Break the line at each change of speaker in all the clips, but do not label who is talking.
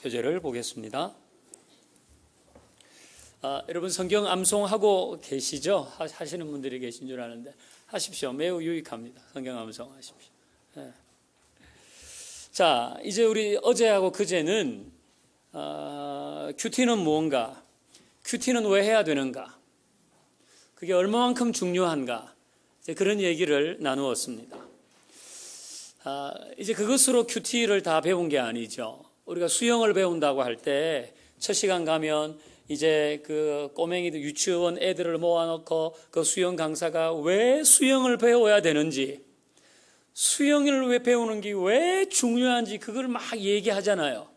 교재를 보겠습니다. 여러분 성경 암송하고 계시죠? 하시는 분들이 계신 줄 아는데 하십시오. 매우 유익합니다. 성경 암송하십시오. 네. 자, 이제 우리 어제하고 그제는 큐티는 무언가, 큐티는 왜 해야 되는가, 그게 얼마만큼 중요한가, 이제 그런 얘기를 나누었습니다. 이제 그것으로 큐티를 다 배운 게 아니죠. 우리가 수영을 배운다고 할 때 첫 시간 가면 이제 그 꼬맹이들 유치원 애들을 모아놓고 그 수영 강사가 왜 수영을 배워야 되는지, 수영을 왜 배우는 게 왜 중요한지 그걸 막 얘기하잖아요.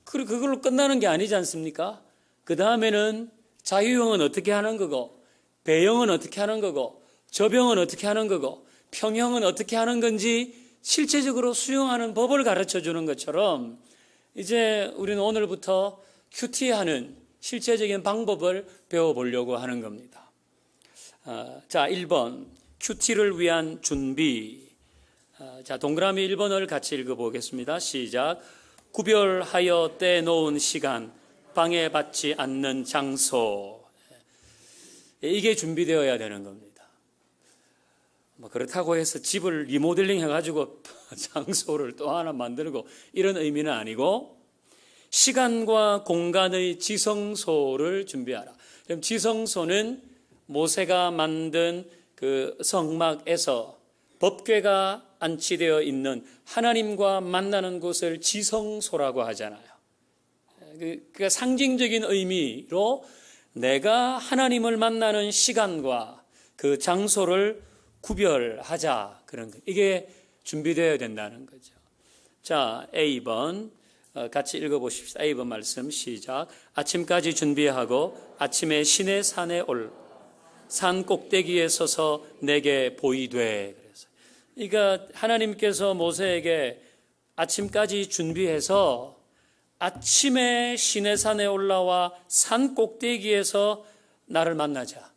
그리고 그걸로 끝나는 게 아니지 않습니까? 그 다음에는 자유형은 어떻게 하는 거고, 배영은 어떻게 하는 거고, 접영은 어떻게 하는 거고, 평형은 어떻게 하는 건지 실제적으로 수영하는 법을 가르쳐 주는 것처럼 이제 우리는 오늘부터 큐티하는 실제적인 방법을 배워보려고 하는 겁니다. 자, 1번 큐티를 위한 준비. 자, 동그라미 1번을 같이 읽어보겠습니다. 시작. 구별하여 떼놓은 시간, 방해받지 않는 장소. 이게 준비되어야 되는 겁니다. 그렇다고 해서 집을 리모델링 해가지고 장소를 또 하나 만들고 이런 의미는 아니고, 시간과 공간의 지성소를 준비하라. 그럼 지성소는 모세가 만든 그 성막에서 법궤가 안치되어 있는 하나님과 만나는 곳을 지성소라고 하잖아요. 그러니까 상징적인 의미로 내가 하나님을 만나는 시간과 그 장소를 구별하자, 그런 거. 이게 준비되어야 된다는 거죠. 자, A번 같이 읽어보십시다. A번 말씀 시작. 아침까지 준비하고 아침에 시내 산에 산 꼭대기에 서서 내게 보이되. 그래서 그러니까 하나님께서 모세에게 아침까지 준비해서 아침에 시내산에 올라와 산 꼭대기에서 나를 만나자.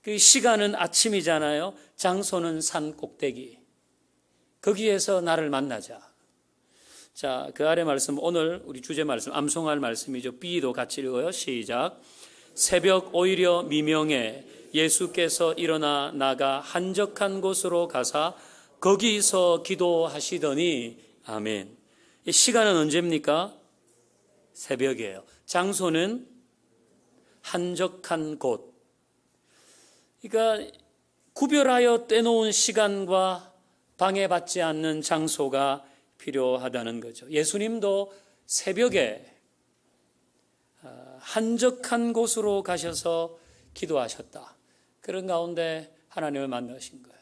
그 시간은 아침이잖아요. 장소는 산 꼭대기. 거기에서 나를 만나자. 자, 그 아래 말씀, 오늘 우리 주제 말씀, 암송할 말씀이죠. B도 같이 읽어요. 시작. 새벽 오히려 미명에 예수께서 일어나 나가 한적한 곳으로 가사 거기서 기도하시더니. 아멘. 이 시간은 언제입니까? 새벽이에요. 장소는 한적한 곳. 그러니까 구별하여 떼놓은 시간과 방해받지 않는 장소가 필요하다는 거죠. 예수님도 새벽에 한적한 곳으로 가셔서 기도하셨다. 그런 가운데 하나님을 만나신 거예요.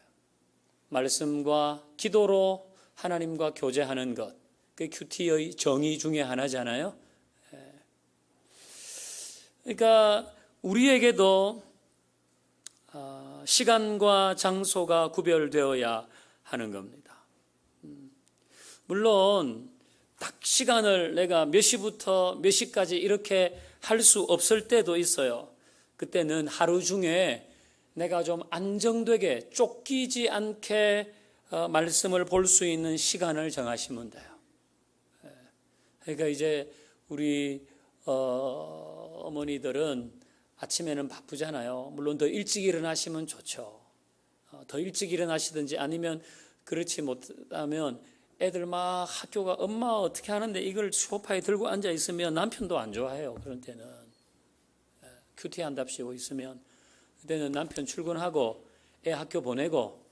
말씀과 기도로 하나님과 교제하는 것, 그 큐티의 정의 중에 하나잖아요. 그러니까 우리에게도 시간과 장소가 구별되어야 하는 겁니다. 물론 딱 시간을 내가 몇 시부터 몇 시까지 이렇게 할 수 없을 때도 있어요. 그때는 하루 중에 내가 좀 안정되게 쫓기지 않게 말씀을 볼 수 있는 시간을 정하시면 돼요. 그러니까 이제 우리 어머니들은 아침에는 바쁘잖아요. 물론 더 일찍 일어나시면 좋죠. 더 일찍 일어나시든지, 아니면 그렇지 못하면 애들 막 학교가 엄마 어떻게 하는데 이걸 소파에 들고 앉아 있으면 남편도 안 좋아해요. 그런 때는 큐티 한답시고 있으면, 그때는 남편 출근하고 애 학교 보내고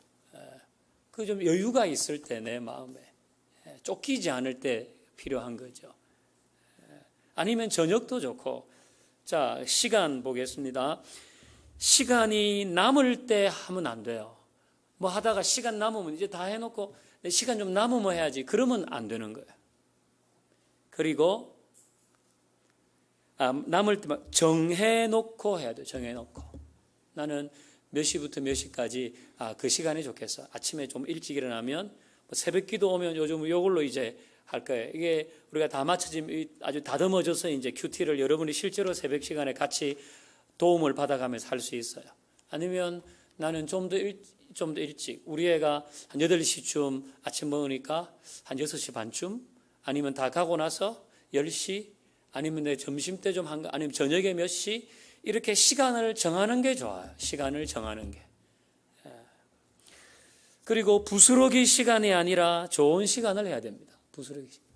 그 좀 여유가 있을 때, 내 마음에 쫓기지 않을 때 필요한 거죠. 아니면 저녁도 좋고. 자, 시간 보겠습니다. 시간이 남을 때 하면 안 돼요. 뭐 하다가 시간 남으면 이제 다 해놓고 시간 좀 남으면 해야지, 그러면 안 되는 거예요. 그리고 남을 때 정해놓고 해야 돼요. 정해놓고 나는 몇 시부터 몇 시까지 그 시간이 좋겠어. 아침에 좀 일찍 일어나면 새벽 기도 오면 요즘 이걸로 이제 할 거예요. 이게 우리가 다 맞춰지면 아주 다듬어져서 이제 큐티를 여러분이 실제로 새벽 시간에 같이 도움을 받아가면서 할 수 있어요. 아니면 나는 좀 더 일찍, 우리 애가 한 8시쯤 아침 먹으니까 한 6시 반쯤, 아니면 다 가고 나서 10시 아니면 내 점심때 좀 한가 아니면 저녁에 몇 시 이렇게 시간을 정하는 게 좋아요. 시간을 정하는 게. 그리고 부스러기 시간이 아니라 좋은 시간을 해야 됩니다. 부스러기 시간.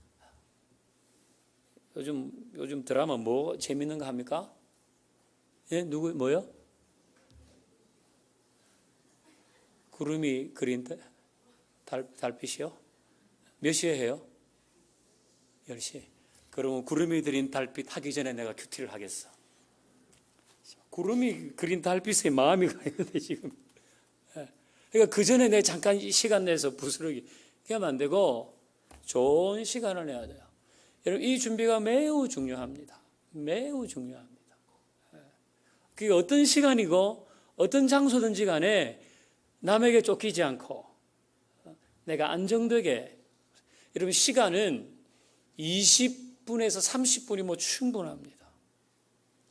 요즘 드라마 뭐 재밌는 거 합니까? 예, 뭐요? 구름이 그린 달빛이요? 몇 시에 해요? 10시. 그러면 구름이 그린 달빛 하기 전에 내가 큐티를 하겠어. 구름이 그린 달빛에 마음이 가 있는데 지금. 그러니까 그 전에 내 잠깐 시간 내서 부스러기. 그게 하면 안 되고 좋은 시간을 내야 돼요. 여러분 이 준비가 매우 중요합니다. 매우 중요합니다. 그게 어떤 시간이고 어떤 장소든지 간에 남에게 쫓기지 않고 내가 안정되게 여러분 시간은 20분에서 30분이면 충분합니다.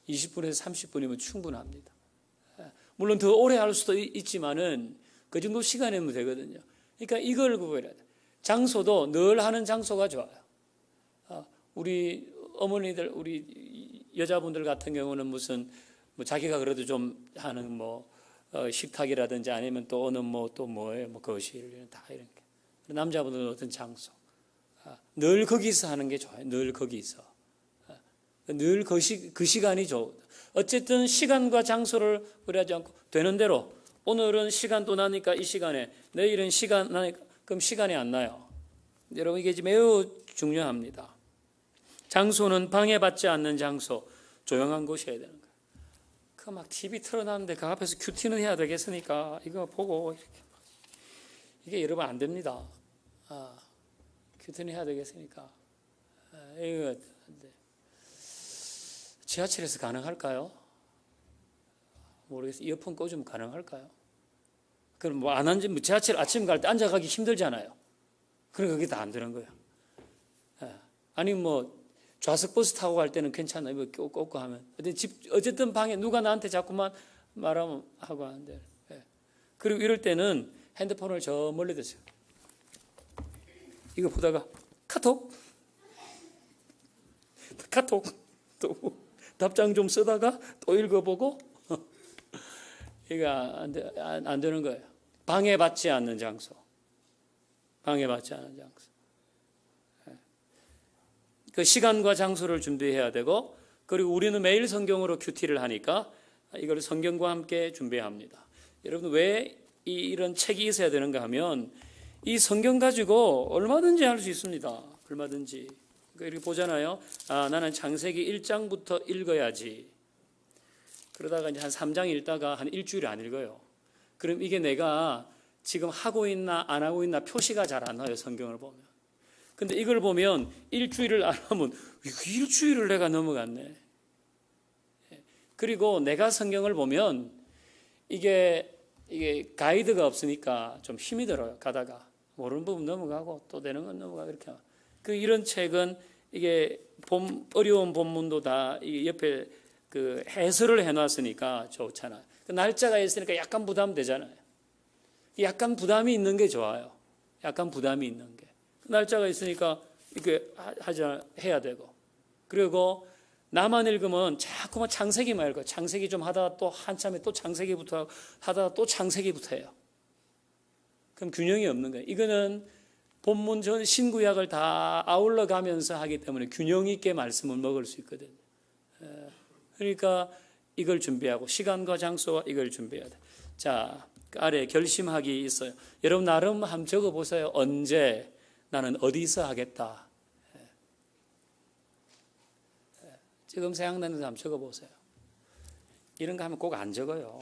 20분에서 30분이면 충분합니다. 물론 더 오래 할 수도 있지만은 그 정도 시간이면 되거든요. 그러니까 이걸 구별해야 돼요. 장소도 늘 하는 장소가 좋아요. 우리 어머니들, 우리 여자분들 같은 경우는 무슨 뭐 자기가 그래도 좀 하는 뭐 식탁이라든지 아니면 또 어느 또 뭐예요, 뭐 거실 다 이런 게. 남자분들은 어떤 장소, 늘 거기서 하는 게 좋아요. 늘 거기서, 늘 그 시간이 좋아. 어쨌든 시간과 장소를 그러지 않고 되는 대로 오늘은 시간 또 나니까 이 시간에 내일은 시간 나니까 그럼 시간이 안 나요. 여러분 이게 매우 중요합니다. 장소는 방해받지 않는 장소, 조용한 곳이어야 되는 거예요. 그 막 TV 틀어놨는데 그 앞에서 큐티는 해야 되겠으니까 이거 보고 이렇게 이게 여러분 안 됩니다. 큐티는 해야 되겠으니까 이거 안 돼. 지하철에서 가능할까요? 모르겠어요. 이어폰 꽂으면 가능할까요? 그럼 뭐 안 앉으면 지하철 아침 갈 때 앉아가기 힘들잖아요. 그러니까 그게 다 안 되는 거예요. 아니면 뭐 좌석 버스 타고 갈 때는 괜찮아요. 뭐 꽂고 하면. 어쨌든 방에 누가 나한테 자꾸만 말하면 하고 하는데. 그리고 이럴 때는 핸드폰을 저 멀리 두세요. 이거 보다가 카톡 또 답장 좀 쓰다가 또 읽어보고 이거 안 되는 거예요. 방해받지 않는 장소. 방해받지 않는 장소. 그 시간과 장소를 준비해야 되고 그리고 우리는 매일 성경으로 큐티를 하니까 이걸 성경과 함께 준비해야 합니다. 여러분 왜 이런 책이 있어야 되는가 하면 이 성경 가지고 얼마든지 할 수 있습니다. 얼마든지. 이렇게 보잖아요. 나는 창세기 1장부터 읽어야지. 그러다가 이제 한 3장 읽다가 한 일주일에 안 읽어요. 그럼 이게 내가 지금 하고 있나 안 하고 있나 표시가 잘 안 나요. 성경을 보면. 근데 이걸 보면 일주일을 안 하면 일주일을 내가 넘어갔네. 그리고 내가 성경을 보면 이게 가이드가 없으니까 좀 힘이 들어요. 가다가 모르는 부분 넘어가고 또 되는 건 넘어가고 이렇게. 이런 책은 이게 어려운 본문도 다 옆에 그 해설을 해놨으니까 좋잖아요. 날짜가 있으니까 약간 부담되잖아요. 약간 부담이 있는 게 좋아요. 약간 부담이 있는 게. 날짜가 있으니까 이렇게 해야 되고. 그리고 나만 읽으면 자꾸만 창세기만 읽어요. 창세기 좀 하다가 또 한참에 또 창세기부터 하다가 또 창세기부터 해요. 그럼 균형이 없는 거예요. 이거는 본문 전 신구약을 다 아울러 가면서 하기 때문에 균형 있게 말씀을 먹을 수 있거든요. 그러니까 이걸 준비하고 시간과 장소와 이걸 준비해야 돼. 자, 아래 결심하기 있어요. 여러분 나름 한번 적어보세요. 언제 나는 어디서 하겠다. 지금 생각나는 거 한번 적어보세요. 이런 거 하면 꼭 안 적어요.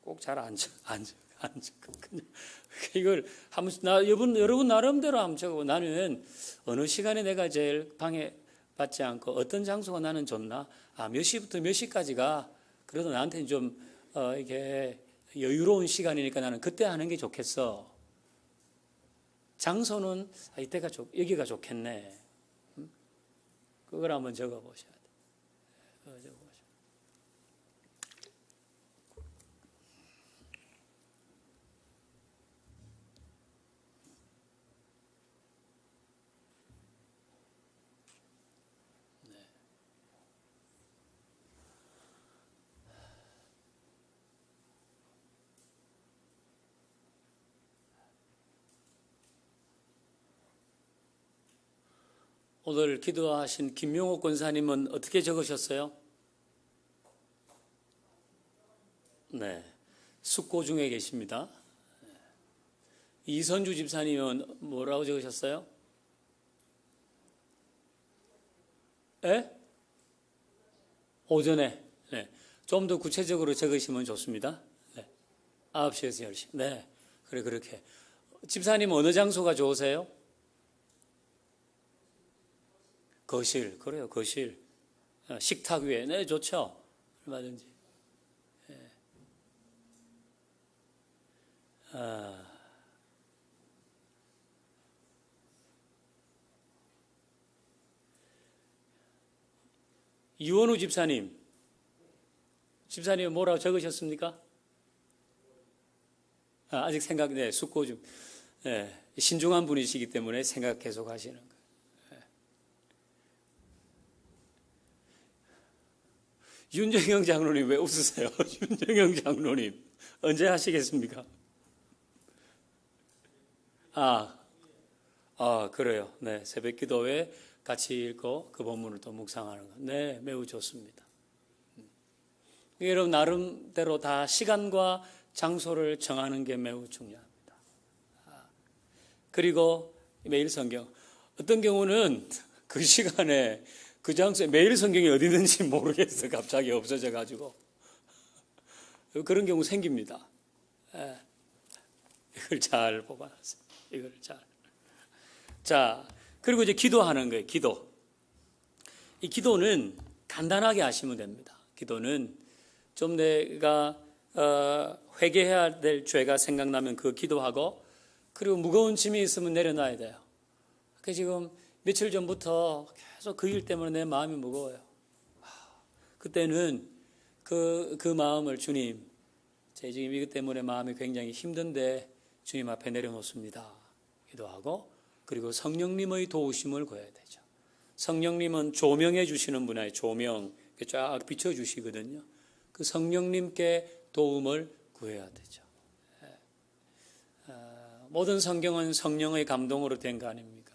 꼭 잘 안 적어. 그냥 이걸 여러분 나름대로 한번 적어보. 나는 어느 시간에 내가 제일 방해받지 않고 어떤 장소가 나는 좋나? 몇 시부터 몇 시까지가 그래도 나한테는 좀 이게 여유로운 시간이니까 나는 그때 하는 게 좋겠어. 장소는 이때가 여기가 좋겠네. 그걸 한번 적어보셔야 돼요. 오늘 기도하신 김명옥 권사님은 어떻게 적으셨어요? 네, 숙고 중에 계십니다. 이선주 집사님은 뭐라고 적으셨어요? 예? 오전에. 네. 좀 더 구체적으로 적으시면 좋습니다. 네. 9시에서 10시. 네. 그래, 그렇게. 집사님 어느 장소가 좋으세요? 거실. 그래요, 거실. 식탁 위에. 네, 좋죠. 얼마든지. 네. 이원우 집사님. 집사님 뭐라고 적으셨습니까? 아직 생각, 네, 숙고 중. 네, 신중한 분이시기 때문에 생각 계속 하시는 거예요. 네. 윤정영 장로님 왜 웃으세요? 윤정영 장로님 언제 하시겠습니까? 그래요. 네, 새벽 기도회 같이 읽고 그 본문을 또 묵상하는 것. 네, 매우 좋습니다. 여러분 나름대로 다 시간과 장소를 정하는 게 매우 중요합니다. 그리고 매일 성경. 어떤 경우는 그 시간에 그 장소에 매일 성경이 어디 있는지 모르겠어. 갑자기 없어져 가지고. 그런 경우 생깁니다. 이걸 잘 보관하세요. 이걸 잘. 자, 그리고 이제 기도하는 거예요. 기도. 이 기도는 간단하게 하시면 됩니다. 기도는 좀 내가 회개해야 될 죄가 생각나면 그 기도하고, 그리고 무거운 짐이 있으면 내려놔야 돼요. 지금 며칠 전부터 계속 그 일 때문에 내 마음이 무거워요. 그때는 그 마음을 주님, 제 지금 이것 때문에 마음이 굉장히 힘든데 주님 앞에 내려놓습니다. 기도하고, 그리고 성령님의 도우심을 구해야 되죠. 성령님은 조명해 주시는 분이에요. 조명 쫙 비춰주시거든요. 그 성령님께 도움을 구해야 되죠. 모든 성경은 성령의 감동으로 된 거 아닙니까?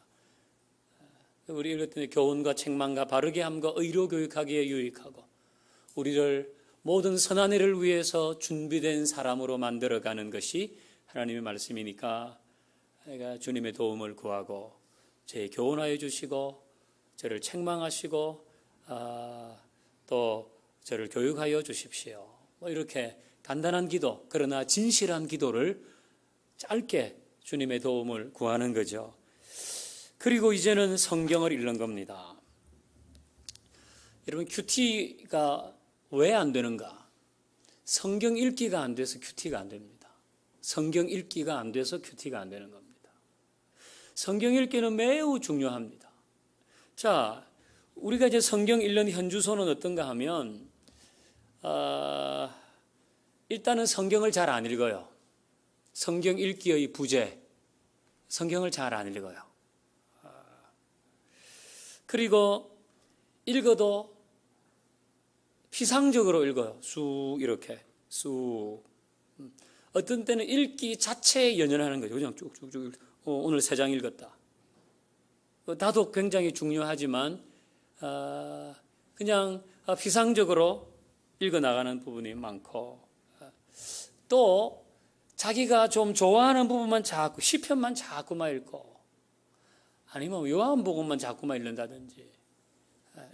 우리 이렇듯 교훈과 책망과 바르게 함과 의로 교육하기에 유익하고, 우리를 모든 선한 일을 위해서 준비된 사람으로 만들어가는 것이 하나님의 말씀이니까 내가 주님의 도움을 구하고 제 교훈하여 주시고 저를 책망하시고 또 저를 교육하여 주십시오. 이렇게 간단한 기도, 그러나 진실한 기도를 짧게 주님의 도움을 구하는 거죠. 그리고 이제는 성경을 읽는 겁니다. 여러분, 큐티가 왜 안 되는가? 성경 읽기가 안 돼서 큐티가 안 됩니다. 성경 읽기가 안 돼서 큐티가 안 되는 겁니다. 성경 읽기는 매우 중요합니다. 자, 우리가 이제 성경 읽는 현주소는 어떤가 하면, 일단은 성경을 잘 안 읽어요. 성경 읽기의 부재, 성경을 잘 안 읽어요. 그리고 읽어도 피상적으로 읽어요. 쑥 이렇게 쑥. 어떤 때는 읽기 자체에 연연하는 거죠. 그냥 쭉쭉쭉 오늘 3장 읽었다. 다도 굉장히 중요하지만 그냥 피상적으로 읽어나가는 부분이 많고, 또 자기가 좀 좋아하는 부분만 자꾸 시편만 자꾸만 읽고, 아니면 요한복음만 자꾸만 읽는다든지,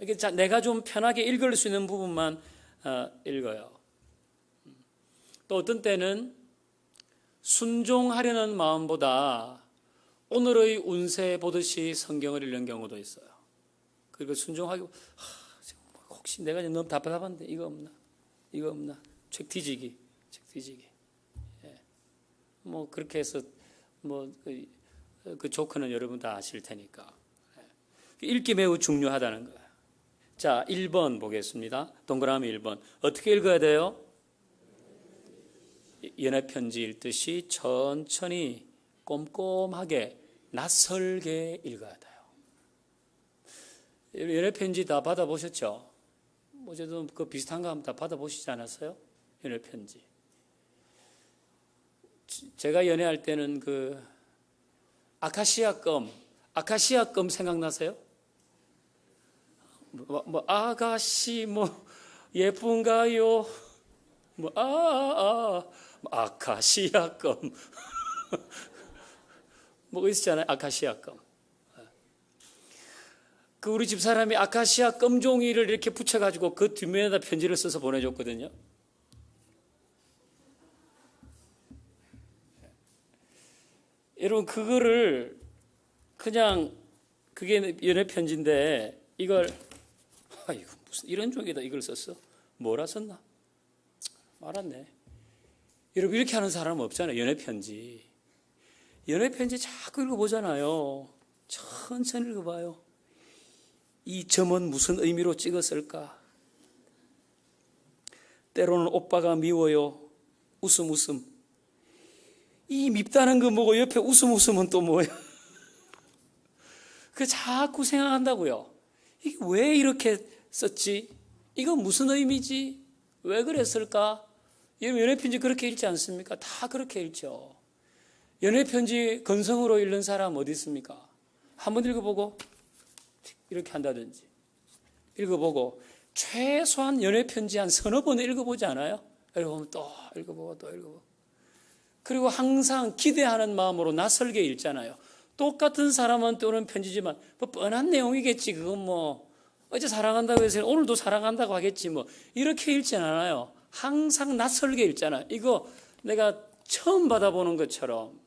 이게 내가 좀 편하게 읽을 수 있는 부분만 읽어요. 또 어떤 때는 순종하려는 마음보다 오늘의 운세 보듯이 성경을 읽는 경우도 있어요. 그리고 순종하고 혹시 내가 너무 답답한데 이거 없나 책 뒤지기. 예. 뭐 그렇게 해서 뭐 그 조커는 여러분 다 아실 테니까. 읽기 매우 중요하다는 거예요. 자, 1번 보겠습니다. 동그라미 1번. 어떻게 읽어야 돼요? 연애편지 읽듯이 천천히 꼼꼼하게 낯설게 읽어야 돼요. 연애편지 다 받아보셨죠? 어제도 그 비슷한 거 한번 다 받아보시지 않았어요? 연애편지. 제가 연애할 때는 그 아카시아 껌 생각나세요? 아가씨 예쁜가요? 아카시아껌. 있었잖아요. 아카시아껌. 그 우리 집사람이 아카시아 껌종이를 이렇게 붙여가지고 그 뒷면에다 편지를 써서 보내줬거든요. 여러분, 그거를 그냥, 그게 연애 편지인데, 이걸, 이거 무슨 이런 종이다 이걸 썼어? 뭐라 썼나? 말았네. 여러분, 이렇게 하는 사람은 없잖아요. 연애 편지. 연애 편지 자꾸 읽어보잖아요. 천천히 읽어봐요. 이 점은 무슨 의미로 찍었을까? 때로는 오빠가 미워요. 웃음. 이 밉다는 거 뭐고 옆에 웃음은 또 뭐야? 그 자꾸 생각한다고요. 이게 왜 이렇게 썼지? 이거 무슨 의미지? 왜 그랬을까? 여러분, 연애편지 그렇게 읽지 않습니까? 다 그렇게 읽죠. 연애편지 건성으로 읽는 사람 어디 있습니까? 한번 읽어보고 이렇게 한다든지, 읽어보고 최소한 연애편지 한 서너 번 읽어보지 않아요? 읽어보면 또 읽어보고 또 읽어보고, 그리고 항상 기대하는 마음으로 낯설게 읽잖아요. 똑같은 사람한테 오는 편지지만 뻔한 내용이겠지. 그건 어제 사랑한다고 해서 오늘도 사랑한다고 하겠지. 이렇게 읽지 않아요. 항상 낯설게 읽잖아요. 이거 내가 처음 받아보는 것처럼.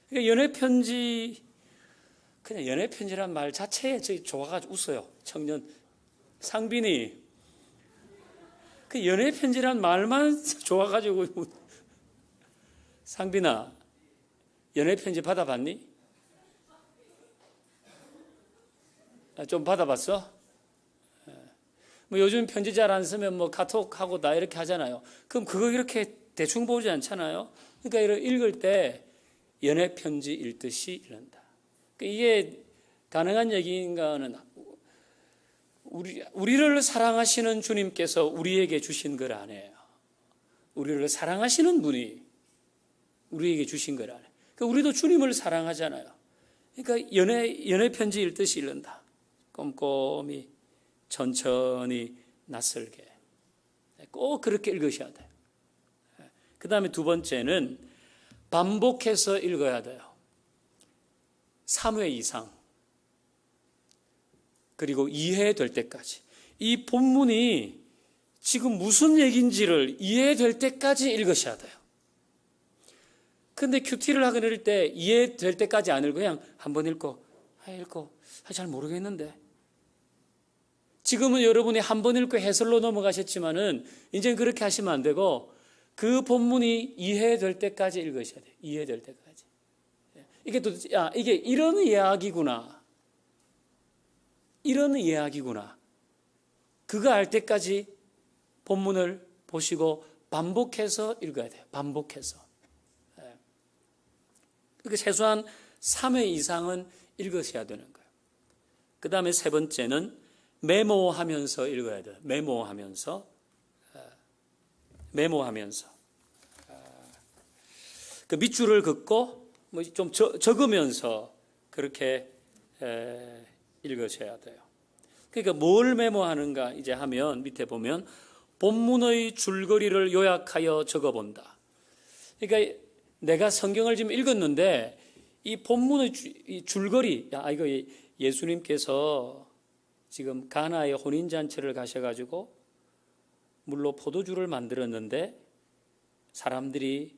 그러니까 연애편지, 그냥 연애편지란 말 자체에 저희 좋아가지고 웃어요. 청년 상빈이 그 연애편지란 말만 좋아가지고. 상빈아, 연애편지 받아봤니? 좀 받아봤어? 요즘 편지 잘 안 쓰면 카톡하고 나 이렇게 하잖아요. 그럼 그거 이렇게 대충 보지 않잖아요. 그러니까 읽을 때 연애편지 읽듯이 읽는다. 이게 가능한 얘기인가는, 우리를 사랑하시는 주님께서 우리에게 주신 걸 아니에요. 우리를 사랑하시는 분이 우리에게 주신 걸 아니에요. 그러니까 우리도 주님을 사랑하잖아요. 그러니까 연애 편지 읽듯이 읽는다. 꼼꼼히, 천천히, 낯설게. 꼭 그렇게 읽으셔야 돼요. 그 다음에 두 번째는 반복해서 읽어야 돼요. 3회 이상. 그리고 이해될 때까지. 이 본문이 지금 무슨 얘기인지를 이해될 때까지 읽으셔야 돼요. 근데 큐티를 하거나 이럴 때 이해될 때까지 안 읽고 그냥 한번 읽고 잘 모르겠는데. 지금은 여러분이 한 번 읽고 해설로 넘어가셨지만은 이제는 그렇게 하시면 안 되고 그 본문이 이해될 때까지 읽으셔야 돼요. 이해될 때까지. 이게 또 이게 이런 이야기구나. 이런 이야기구나. 그거 알 때까지 본문을 보시고 반복해서 읽어야 돼요. 반복해서. 그러니까 최소한 3회 이상은 읽으셔야 되는 거예요. 그 다음에 세 번째는 메모하면서 읽어야 돼요. 메모하면서. 그 밑줄을 긋고 좀 적으면서 그렇게 읽으셔야 돼요. 그러니까 뭘 메모하는가 이제 하면 밑에 보면 본문의 줄거리를 요약하여 적어본다. 그러니까 내가 성경을 지금 읽었는데 이 본문의 줄거리, 이거 예수님께서 지금 가나의 혼인잔치를 가셔가지고 물로 포도주를 만들었는데 사람들이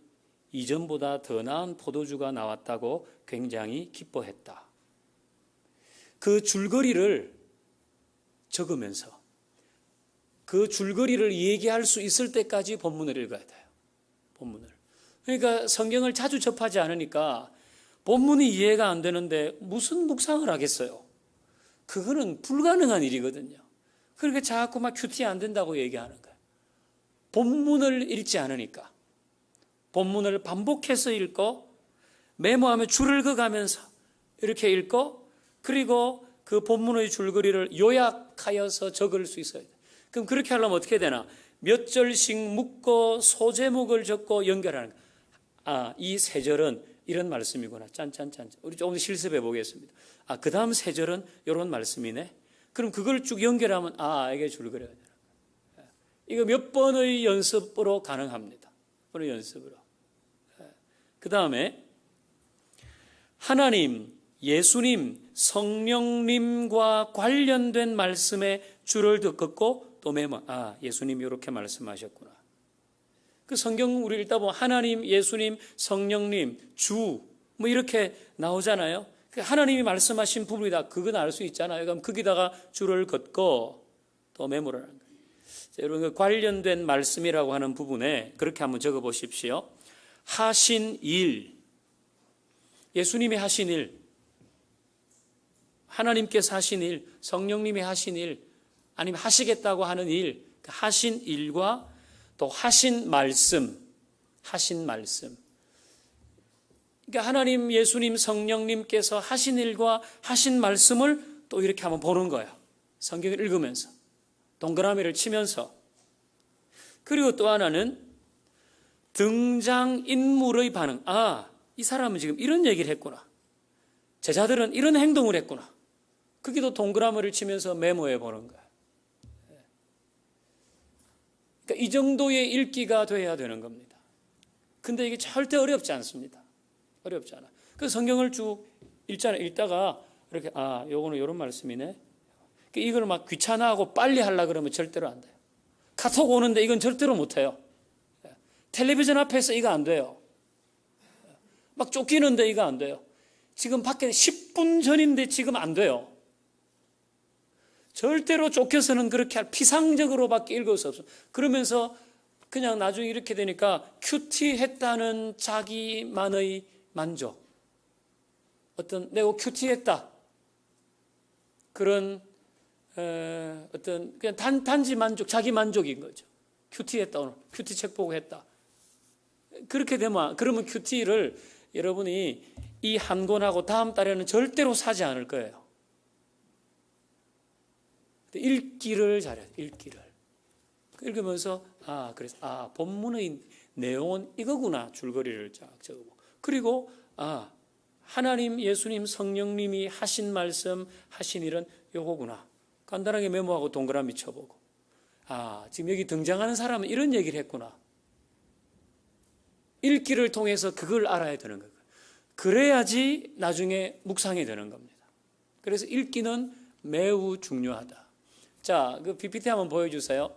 이전보다 더 나은 포도주가 나왔다고 굉장히 기뻐했다. 그 줄거리를 적으면서 그 줄거리를 얘기할 수 있을 때까지 본문을 읽어야 돼요. 본문을. 그러니까 성경을 자주 접하지 않으니까 본문이 이해가 안 되는데 무슨 묵상을 하겠어요? 그거는 불가능한 일이거든요. 그렇게 자꾸 큐티 안 된다고 얘기하는 거예요. 본문을 읽지 않으니까. 본문을 반복해서 읽고 메모하며 줄을 그어가면서 이렇게 읽고 그리고 그 본문의 줄거리를 요약하여서 적을 수 있어야 돼요. 그럼 그렇게 하려면 어떻게 되나? 몇 절씩 묶고 소제목을 적고 연결하는 거예요. 이 세 절은 이런 말씀이구나. 짠짠짠. 우리 조금 더 실습해 보겠습니다. 그 다음 세 절은 이런 말씀이네. 그럼 그걸 쭉 연결하면 이게 줄거리가 되는 거예요. 이거 몇 번의 연습으로 가능합니다. 어느 연습으로. 그 다음에 하나님, 예수님, 성령님과 관련된 말씀에 줄을 긋고 또 메모. 예수님이 이렇게 말씀하셨구나. 그 성경 우리 읽다 보면 하나님, 예수님, 성령님, 주 뭐 이렇게 나오잖아요. 하나님이 말씀하신 부분이다. 그건 알 수 있잖아요. 그럼 거기다가 줄을 긋고 또 메모를 하는 거예요. 자, 여러분 그 관련된 말씀이라고 하는 부분에 그렇게 한번 적어 보십시오. 하신 일, 예수님이 하신 일, 하나님께서 하신 일, 성령님이 하신 일, 아니면 하시겠다고 하는 일, 하신 일과 또 하신 말씀, 하신 말씀. 그러니까 하나님, 예수님, 성령님께서 하신 일과 하신 말씀을 또 이렇게 한번 보는 거예요. 성경을 읽으면서, 동그라미를 치면서. 그리고 또 하나는 등장인물의 반응. 이 사람은 지금 이런 얘기를 했구나. 제자들은 이런 행동을 했구나. 거기도 동그라미를 치면서 메모해 보는 거예요. 그러니까 이 정도의 읽기가 돼야 되는 겁니다. 근데 이게 절대 어렵지 않습니다. 어렵지 않아. 그 성경을 쭉 읽다가 이렇게 요거는 이런 말씀이네. 이걸 막 귀찮아하고 빨리 하려고 그러면 절대로 안 돼요. 카톡 오는데 이건 절대로 못 해요. 텔레비전 앞에서 이거 안 돼요. 막 쫓기는데 이거 안 돼요. 지금 밖에 10분 전인데 지금 안 돼요. 절대로 쫓겨서는 그렇게 피상적으로밖에 읽을 수 없어요. 그러면서 그냥 나중에 이렇게 되니까 큐티했다는 자기만의 만족, 내가 큐티했다 그런 어떤 그냥 단지 만족, 자기 만족인 거죠. 큐티했다, 오늘 큐티 책 보고 했다. 그렇게 되면 그러면 큐티를 여러분이 이 한 권하고 다음 달에는 절대로 사지 않을 거예요. 읽기를 잘해요. 읽기를 읽으면서 그래서 본문의 내용은 이거구나. 줄거리를 쫙 적어보고 그리고 하나님, 예수님, 성령님이 하신 말씀, 하신 일은 요거구나. 간단하게 메모하고 동그라미 쳐보고 지금 여기 등장하는 사람은 이런 얘기를 했구나. 읽기를 통해서 그걸 알아야 되는 거예요. 그래야지 나중에 묵상이 되는 겁니다. 그래서 읽기는 매우 중요하다. 자, 그 PPT 한번 보여주세요.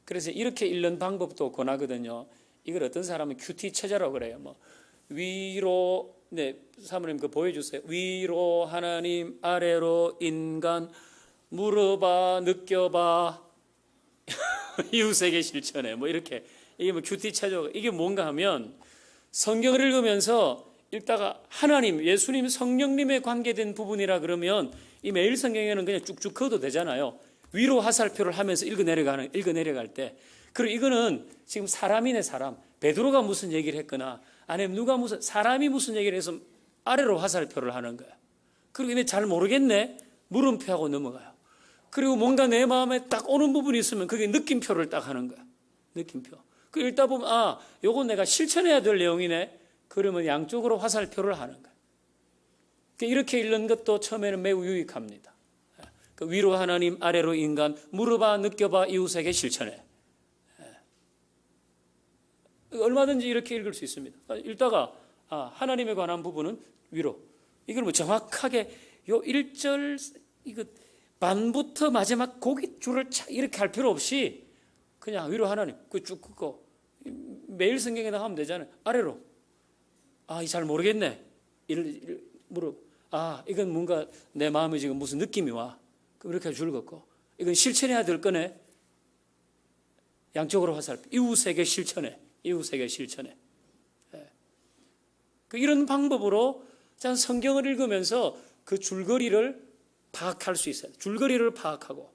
그래서 이렇게 읽는 방법도 권하거든요. 이걸 어떤 사람은 큐티 체제라고 그래요. 위로, 사모님 그 보여주세요. 위로 하나님, 아래로 인간, 물어봐, 느껴봐, 이웃에게 실천해. 이렇게. 이게 큐티 체제. 이게 뭔가 하면 성경을 읽으면서 읽다가 하나님, 예수님, 성령님에 관계된 부분이라 그러면 이 매일 성경에는 그냥 쭉쭉 그어도 되잖아요. 위로 화살표를 하면서 읽어 내려갈 때. 그리고 이거는 지금 사람이네, 사람. 베드로가 무슨 얘기를 했거나 아니면 사람이 무슨 얘기를 해서 아래로 화살표를 하는 거야. 그리고 근데 잘 모르겠네. 물음표하고 넘어가요. 그리고 뭔가 내 마음에 딱 오는 부분이 있으면 그게 느낌표를 딱 하는 거야. 느낌표. 그 읽다 보면 요건 내가 실천해야 될 내용이네. 그러면 양쪽으로 화살표를 하는 거야. 이렇게 읽는 것도 처음에는 매우 유익합니다. 위로 하나님, 아래로 인간, 물어봐, 느껴봐, 이웃에게 실천해. 얼마든지 이렇게 읽을 수 있습니다. 읽다가 하나님에 관한 부분은 위로. 이걸 정확하게 요 1절 이거 반부터 마지막 고기 줄을 이렇게 할 필요 없이 그냥 위로 하나님 그 쭉 긋고 매일 성경에다 하면 되잖아요. 아래로 잘 모르겠네. 이건 뭔가 내 마음에 지금 무슨 느낌이 와. 그럼 이렇게 줄 긋고 이건 실천해야 될 거네. 양쪽으로 화살표. 이웃에게 실천해. 이웃에게 실천해. 이런 방법으로 성경을 읽으면서 그 줄거리를 파악할 수 있어요. 줄거리를 파악하고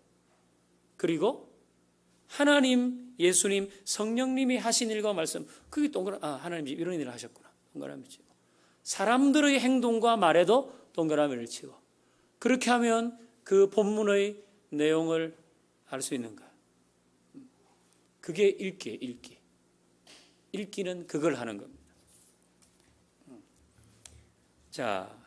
그리고 하나님, 예수님, 성령님이 하신 일과 말씀 그게 하나님 이런 일을 하셨구나. 동그라미 치고 사람들의 행동과 말에도 동그라미를 치고 그렇게 하면 그 본문의 내용을 알 수 있는 거야. 그게 읽기. 읽기는 그걸 하는 겁니다. 자,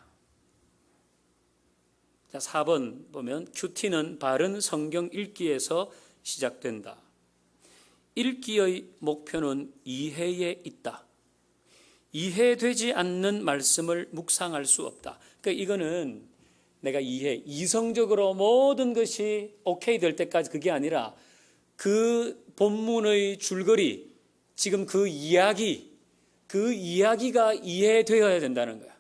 자, 4번 보면 큐티는 바른 성경 읽기에서 시작된다. 읽기의 목표는 이해에 있다. 이해되지 않는 말씀을 묵상할 수 없다. 그러니까 이거는 내가 이성적으로 모든 것이 오케이 될 때까지 그게 아니라 그 본문의 줄거리, 지금 그 이야기가 이해되어야 된다는 거야.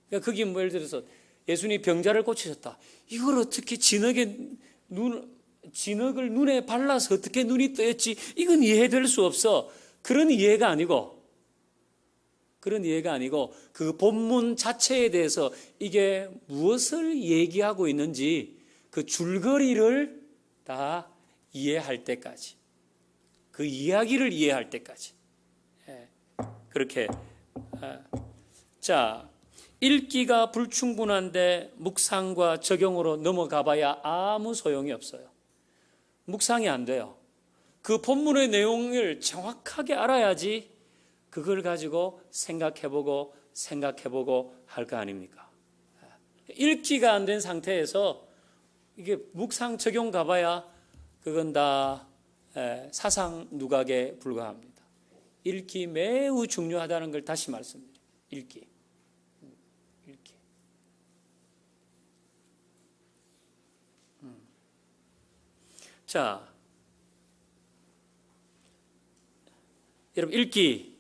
그러니까 그게 뭐 예를 들어서 예수님이 병자를 고치셨다. 이걸 어떻게 진흙을 눈에 발라서 어떻게 눈이 뜨였지? 이건 이해될 수 없어. 그런 이해가 아니고 그 본문 자체에 대해서 이게 무엇을 얘기하고 있는지 그 줄거리를 다 이해할 때까지, 그 이야기를 이해할 때까지. 그렇게. 자, 읽기가 불충분한데 묵상과 적용으로 넘어가 봐야 아무 소용이 없어요. 묵상이 안 돼요. 그 본문의 내용을 정확하게 알아야지 그걸 가지고 생각해보고 할 거 아닙니까? 읽기가 안 된 상태에서 이게 묵상 적용 가봐야 그건 다 사상 누각에 불과합니다. 읽기 매우 중요하다는 걸 다시 말씀드립니다. 읽기. 자, 여러분 읽기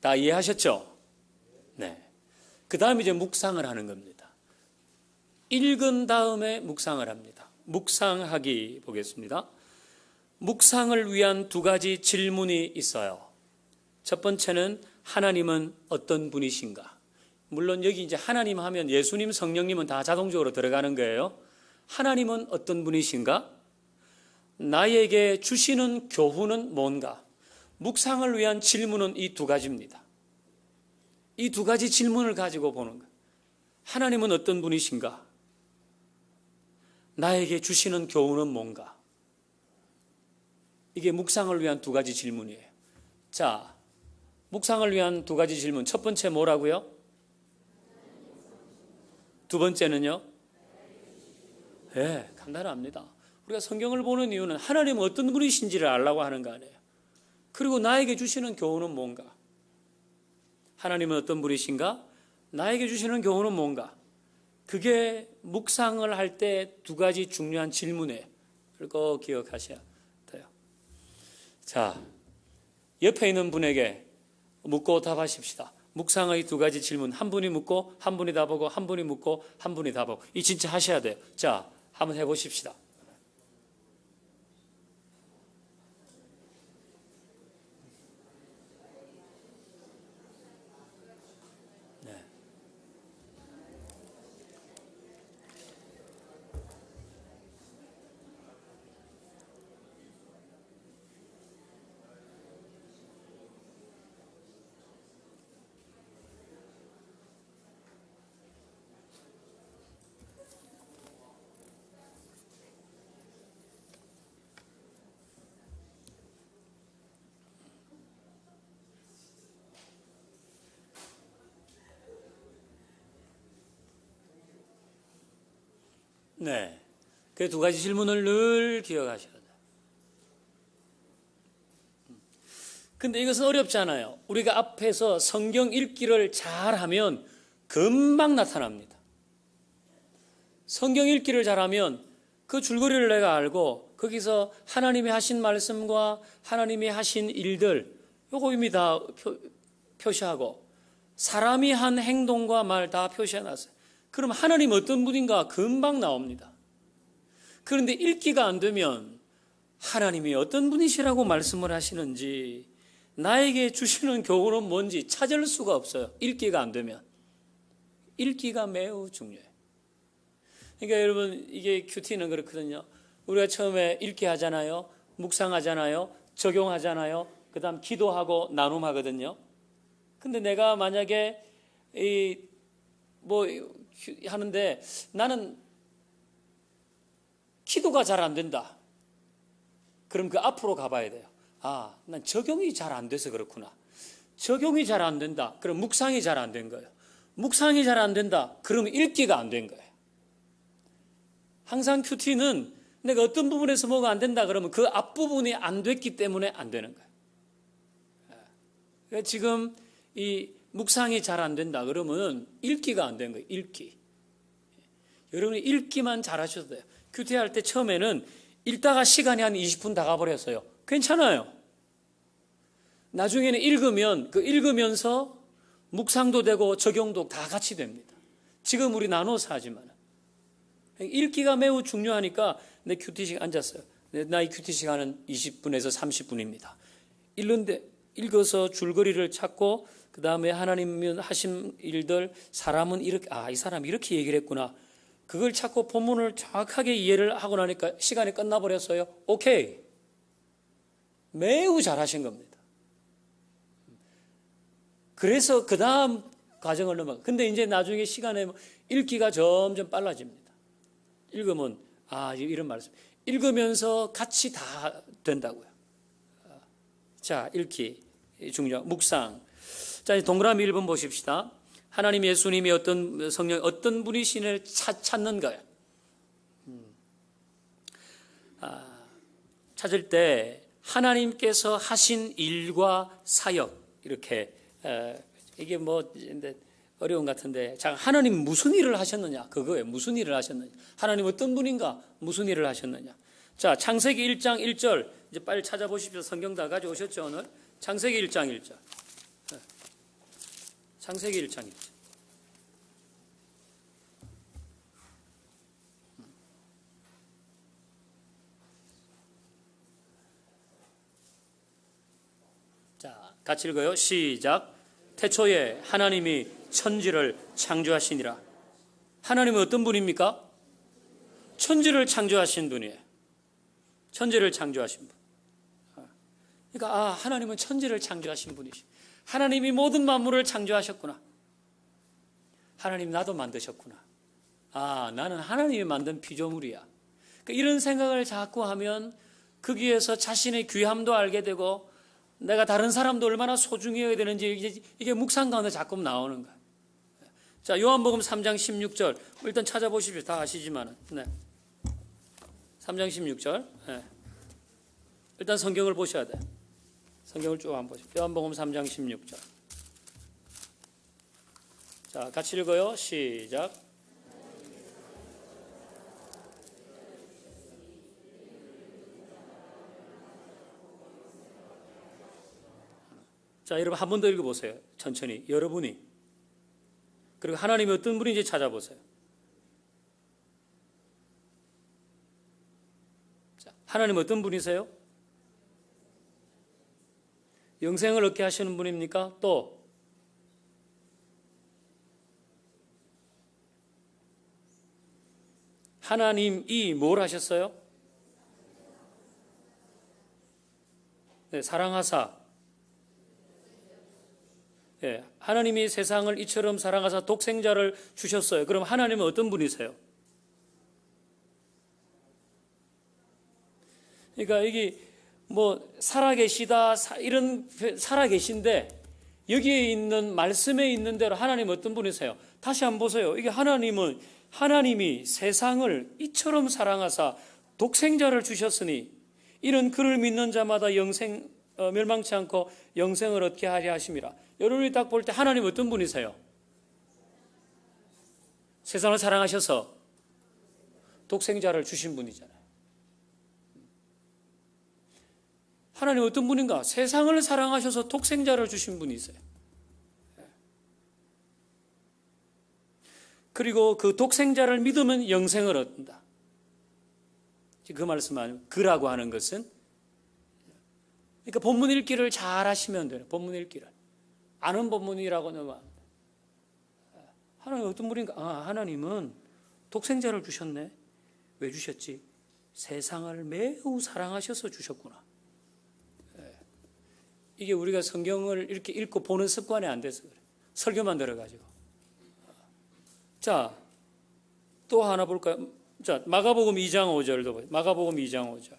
다 이해하셨죠? 네. 그 다음에 이제 묵상을 하는 겁니다. 읽은 다음에 묵상을 합니다. 묵상하기 보겠습니다. 묵상을 위한 두 가지 질문이 있어요. 첫 번째는 하나님은 어떤 분이신가? 물론 여기 이제 하나님 하면 예수님, 성령님은 다 자동적으로 들어가는 거예요. 하나님은 어떤 분이신가? 나에게 주시는 교훈은 뭔가? 묵상을 위한 질문은 이 두 가지입니다. 이 두 가지 질문을 가지고 보는 거예요. 하나님은 어떤 분이신가? 나에게 주시는 교훈은 뭔가? 이게 묵상을 위한 두 가지 질문이에요. 자, 묵상을 위한 두 가지 질문. 첫 번째 뭐라고요? 두 번째는요? 네, 간단합니다. 우리가 성경을 보는 이유는 하나님은 어떤 분이신지를 알려고 하는 거 아니에요. 그리고 나에게 주시는 교훈은 뭔가? 하나님은 어떤 분이신가? 나에게 주시는 교훈은 뭔가? 그게 묵상을 할 때 두 가지 중요한 질문이에요. 그거 기억하셔야 돼요. 자, 옆에 있는 분에게 묻고 답하십시다. 묵상의 두 가지 질문. 한 분이 묻고 한 분이 답하고 한 분이 묻고 한 분이 답하고. 이 진짜 하셔야 돼요. 자, 한번 해보십시다. 네. 그 두 가지 질문을 늘 기억하셔야 돼요. 근데 이것은 어렵잖아요. 우리가 앞에서 성경 읽기를 잘하면 금방 나타납니다. 성경 읽기를 잘하면 그 줄거리를 내가 알고 거기서 하나님이 하신 말씀과 하나님이 하신 일들 요거 이미 다 표시하고 사람이 한 행동과 말 다 표시해놨어요. 그럼 하나님 어떤 분인가 금방 나옵니다. 그런데 읽기가 안 되면 하나님이 어떤 분이시라고 말씀을 하시는지 나에게 주시는 교훈은 뭔지 찾을 수가 없어요. 읽기가 안 되면. 읽기가 매우 중요해요. 그러니까 여러분 이게 큐티는 그렇거든요. 우리가 처음에 읽기 하잖아요. 묵상하잖아요. 적용하잖아요. 그 다음 기도하고 나눔하거든요. 근데 내가 만약에 하는데 나는 기도가 잘 안 된다. 그럼 그 앞으로 가봐야 돼요. 아, 난 적용이 잘 안 돼서 그렇구나. 적용이 잘 안 된다. 그럼 묵상이 잘 안 된 거예요. 묵상이 잘 안 된다. 그러면 읽기가 안 된 거예요. 항상 큐티는 내가 어떤 부분에서 뭐가 안 된다 그러면 그 앞부분이 안 됐기 때문에 안 되는 거예요. 그러니까 지금 이 묵상이 잘 안 된다 그러면 읽기가 안 된 거예요. 읽기. 여러분이 읽기만 잘 하셔도 돼요. 큐티 할 때 처음에는 읽다가 시간이 한 20분 다 가버렸어요. 괜찮아요. 나중에는 읽으면 그 읽으면서 묵상도 되고 적용도 다 같이 됩니다. 지금 우리 나눠서 하지만 읽기가 매우 중요하니까 내 큐티 시간 앉았어요. 나의 큐티 시간은 20분에서 30분입니다. 읽어서 줄거리를 찾고 그 다음에 하나님 하신 일들 사람은 이렇게 이 사람 이렇게 얘기를 했구나. 그걸 찾고 본문을 정확하게 이해를 하고 나니까 시간이 끝나버렸어요. 오케이. 매우 잘하신 겁니다. 그래서 그 다음 과정을 넘어가. 근데 이제 나중에 시간에 읽기가 점점 빨라집니다. 읽으면 이런 말씀. 읽으면서 같이 다 된다고요. 자, 읽기 중요. 묵상. 자, 동그라미 1번 보십시다. 하나님 예수님이 어떤 성령 어떤 분이 신을 찾는가요? 찾을 때 하나님께서 하신 일과 사역 이렇게 이게 뭐 어려운 것 같은데 자 하나님 무슨 일을 하셨느냐 그거예요. 무슨 일을 하셨느냐 하나님 어떤 분인가 무슨 일을 하셨느냐. 자 창세기 1장 1절 이제 빨리 찾아보십시오. 성경 다 가져오셨죠 오늘? 창세기 1장 1절. 창세기 1장 1절. 자, 같이 읽어요. 시작. 태초에 하나님이 천지를 창조하시니라. 하나님은 어떤 분입니까? 천지를 창조하신 분이에요. 천지를 창조하신 분. 그러니까 하나님은 천지를 창조하신 분이시. 하나님이 모든 만물을 창조하셨구나. 하나님 나도 만드셨구나. 나는 하나님이 만든 피조물이야. 그러니까 이런 생각을 자꾸 하면 거기에서 자신의 귀함도 알게 되고 내가 다른 사람도 얼마나 소중히 해야 되는지 이게 묵상 가운데 자꾸 나오는 거야. 자, 요한복음 3장 16절. 일단 찾아보십시오. 다 아시지만은. 네. 3장 16절. 네. 일단 성경을 보셔야 돼. 성경을 쭉 한번 보십시오. 요한복음 3장 16절. 자, 같이 읽어요. 시작. 자, 여러분 한 번 더 읽어보세요. 천천히. 여러분이. 그리고 하나님이 어떤 분인지 찾아보세요. 자, 하나님 어떤 분이세요? 영생을 얻게 하시는 분입니까? 또 하나님이 뭘 하셨어요? 네, 사랑하사. 네, 하나님이 세상을 이처럼 사랑하사 독생자를 주셨어요. 그럼 하나님은 어떤 분이세요? 그러니까 이게 뭐 살아계시다 이런 살아계신데 여기에 있는 말씀에 있는 대로 하나님 어떤 분이세요? 다시 한번 보세요. 이게 하나님이 세상을 이처럼 사랑하사 독생자를 주셨으니 이는 그를 믿는 자마다 멸망치 않고 영생을 얻게 하려 하심이라. 여러분이 딱 볼 때 하나님 어떤 분이세요? 세상을 사랑하셔서 독생자를 주신 분이잖아요. 하나님 어떤 분인가? 세상을 사랑하셔서 독생자를 주신 분이세요. 그리고 그 독생자를 믿으면 영생을 얻는다. 그 말씀 아니에요. 그라고 하는 것은 그러니까 본문 읽기를 잘 하시면 돼요. 본문 읽기를. 아는 본문이라고 넣으면 하나님 어떤 분인가? 하나님은 독생자를 주셨네. 왜 주셨지? 세상을 매우 사랑하셔서 주셨구나. 이게 우리가 성경을 이렇게 읽고 보는 습관이 안 돼서 그래. 설교만 들어가지고. 자, 또 하나 볼까요? 자, 마가복음 2장 5절도 보세요. 마가복음 2장 5절.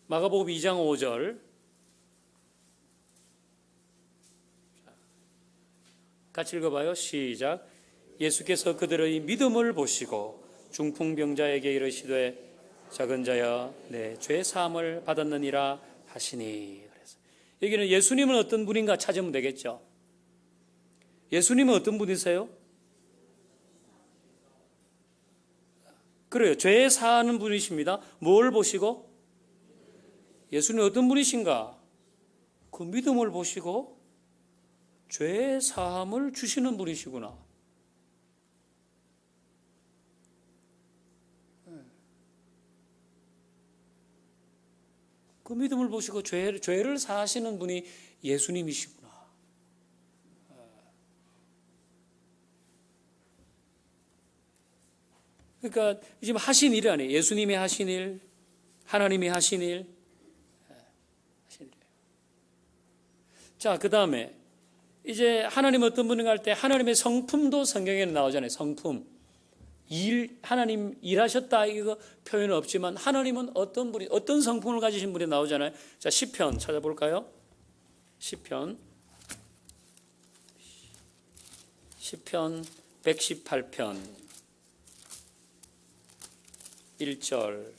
마가복음 2장 5절 같이 읽어봐요. 시작. 예수께서 그들의 믿음을 보시고 중풍병자에게 이르시되 작은 자여 내 죄 사함을 받았느니라 하시니. 그래서 여기는 예수님은 어떤 분인가 찾으면 되겠죠. 예수님은 어떤 분이세요? 그래요. 죄 사하는 분이십니다. 뭘 보시고? 예수님은 어떤 분이신가? 그 믿음을 보시고 죄 사함을 주시는 분이시구나. 그 믿음을 보시고 죄를 사하시는 분이 예수님이시구나. 그러니까 지금 하신 일이 아니에요. 예수님이 하신 일, 하나님이 하신 일. 자, 그 다음에 이제 하나님 어떤 분인가 할 때 하나님의 성품도 성경에는 나오잖아요. 성품. 하나님 일하셨다 이거 표현은 없지만 하나님은 어떤 분이 어떤 성품을 가지신 분이 나오잖아요. 자, 시편 찾아볼까요? 시편 118편 1절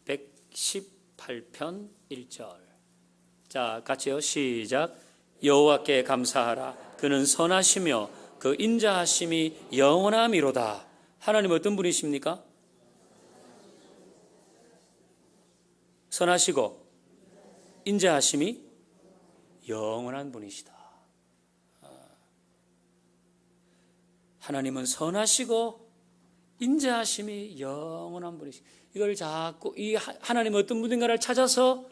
118편 1절. 자, 같이요. 시작. 여호와께 감사하라. 그는 선하시며 그 인자하심이 영원함이로다. 하나님 어떤 분이십니까? 선하시고 인자하심이 영원한 분이시다. 하나님은 선하시고 인자하심이 영원한 분이시다. 이걸 자꾸 이 하나님 어떤 분인가를 찾아서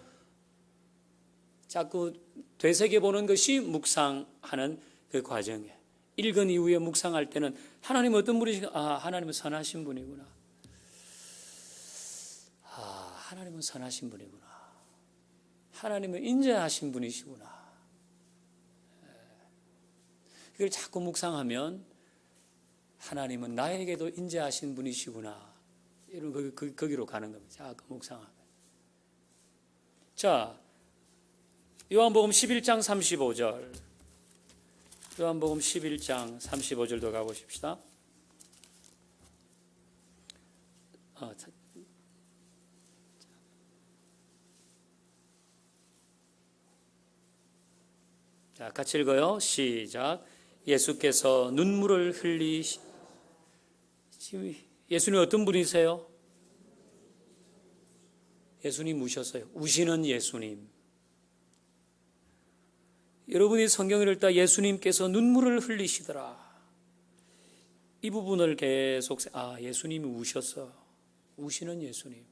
자꾸 되새겨보는 것이 묵상하는 그 과정이에요. 읽은 이후에 묵상할 때는 하나님 어떤 분이신가? 아, 하나님은 선하신 분이구나. 아, 하나님은 선하신 분이구나. 하나님은 인자하신 분이시구나. 이걸 자꾸 묵상하면 하나님은 나에게도 인자하신 분이시구나. 이런 거기로 가는 겁니다. 자꾸 묵상하면. 자, 요한복음 11장 35절. 요한복음 11장 35절도 가보십시다. 자, 같이 읽어요. 시작. 예수께서 눈물을 지금 예수님 어떤 분이세요? 예수님 우셨어요. 우시는 예수님. 여러분이 성경을 읽다 예수님께서 눈물을 흘리시더라. 이 부분을 계속 예수님이 우셨어. 우시는 예수님.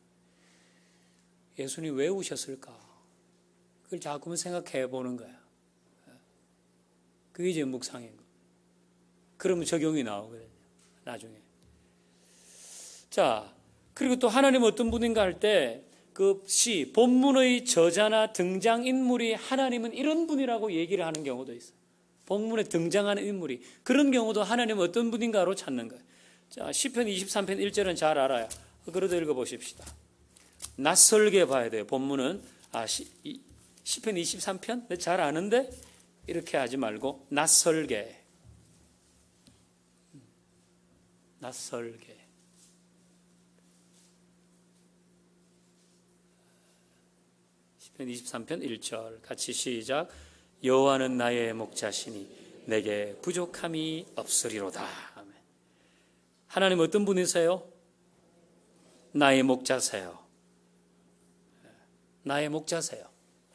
예수님 왜 우셨을까? 그걸 자꾸만 생각해 보는 거야. 그게 이제 묵상인 거. 그러면 적용이 나오거든요. 나중에. 자, 그리고 또 하나님 어떤 분인가 할 때 그 본문의 저자나 등장인물이 하나님은 이런 분이라고 얘기를 하는 경우도 있어요. 본문에 등장하는 인물이. 그런 경우도 하나님은 어떤 분인가로 찾는 거예요. 자, 시편 23편 1절은 잘 알아요. 그래도 읽어보십시다. 낯설게 봐야 돼요. 본문은 시편 23편? 잘 아는데 이렇게 하지 말고 낯설게. 낯설게. 시편 23편 1절 같이 시작. 여호와는 나의 목자시니 내게 부족함이 없으리로다. 아멘. 하나님 어떤 분이세요? 나의 목자세요. 나의 목자세요.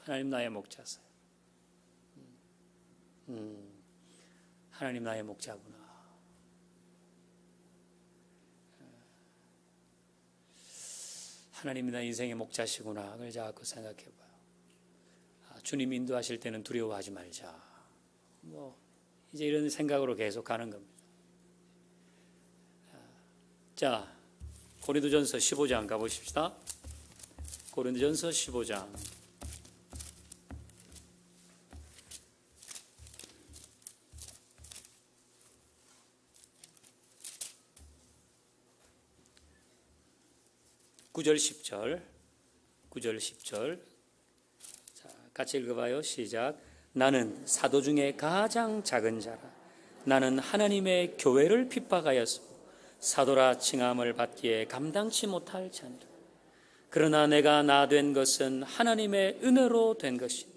하나님 나의 목자세요. 하나님 나의 목자구나. 하나님이 나 인생의 목자시구나. 그걸 자꾸 생각해봐요. 주님 인도하실 때는 두려워하지 말자. 이제 이런 생각으로 계속 가는 겁니다. 자, 고린도전서 15장 가보십시다. 고린도전서 15장. 9절 10절. 9절 10절. 자, 같이 읽어봐요. 시작. 나는 사도 중에 가장 작은 자라. 나는 하나님의 교회를 핍박하였으며 사도라 칭함을 받기에 감당치 못할 자니라. 그러나 내가 나 된 것은 하나님의 은혜로 된 것이니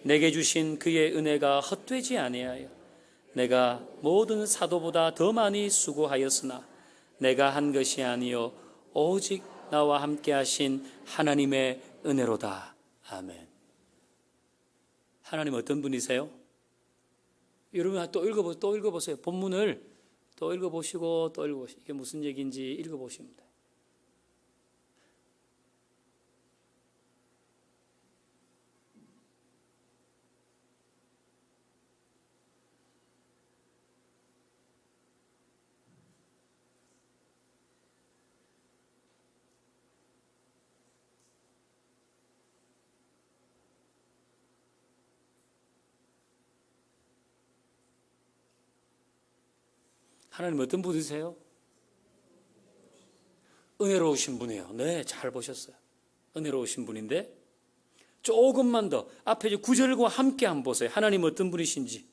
내게 주신 그의 은혜가 헛되지 아니하여 내가 모든 사도보다 더 많이 수고하였으나 내가 한 것이 아니요 오직 나와 함께 하신 하나님의 은혜로다. 아멘. 하나님 어떤 분이세요? 여러분 또 읽어보세요. 본문을 또 읽어보시고 또 읽어보시고 이게 무슨 얘기인지 읽어보시면 돼요. 하나님 어떤 분이세요? 은혜로우신 분이에요. 네, 잘 보셨어요. 은혜로우신 분인데 조금만 더 앞에 9절과 함께 한번 보세요. 하나님 어떤 분이신지.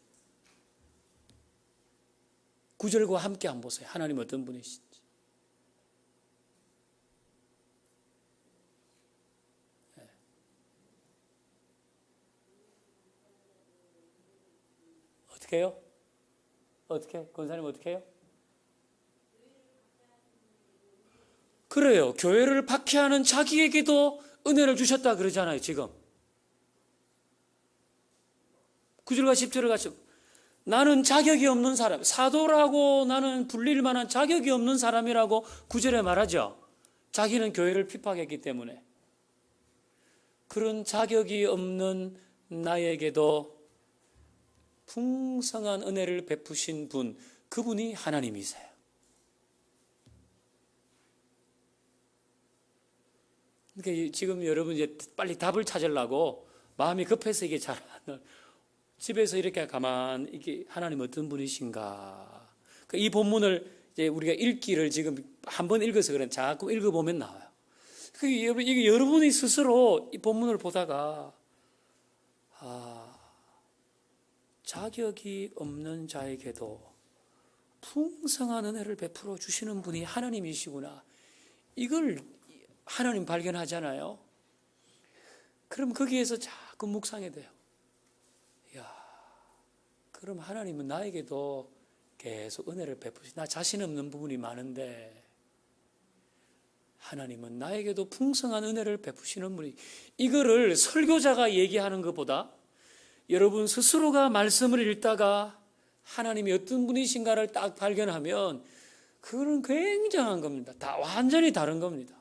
9절과 함께 한번 보세요. 하나님 어떤 분이신지. 네. 어떻게 해요? 어떻게? 권사님 어떻게 해요? 그래요. 교회를 박해하는 자기에게도 은혜를 주셨다 그러잖아요. 지금 9절과 10절을 같이 나는 자격이 없는 사람, 사도라고 나는 불릴 만한 자격이 없는 사람이라고 9절에 말하죠. 자기는 교회를 핍박했기 때문에. 그런 자격이 없는 나에게도 풍성한 은혜를 베푸신 분, 그분이 하나님이세요. 그러니까 지금 여러분 이제 빨리 답을 찾으려고 마음이 급해서 이게 잘 안 집에서 이렇게 가만 이게 하나님 어떤 분이신가. 이 본문을 이제 우리가 읽기를 지금 한번 읽어서 그런 자꾸 읽어보면 나와요. 이게 여러분이 스스로 이 본문을 보다가 자격이 없는 자에게도 풍성한 은혜를 베풀어 주시는 분이 하나님이시구나. 이걸 하나님 발견하잖아요. 그럼 거기에서 자꾸 묵상이 돼요. 그럼 하나님은 나에게도 계속 은혜를 베푸시. 나 자신 없는 부분이 많은데 하나님은 나에게도 풍성한 은혜를 베푸시는 분이. 이거를 설교자가 얘기하는 것보다 여러분 스스로가 말씀을 읽다가 하나님이 어떤 분이신가를 딱 발견하면 그건 굉장한 겁니다. 다 완전히 다른 겁니다.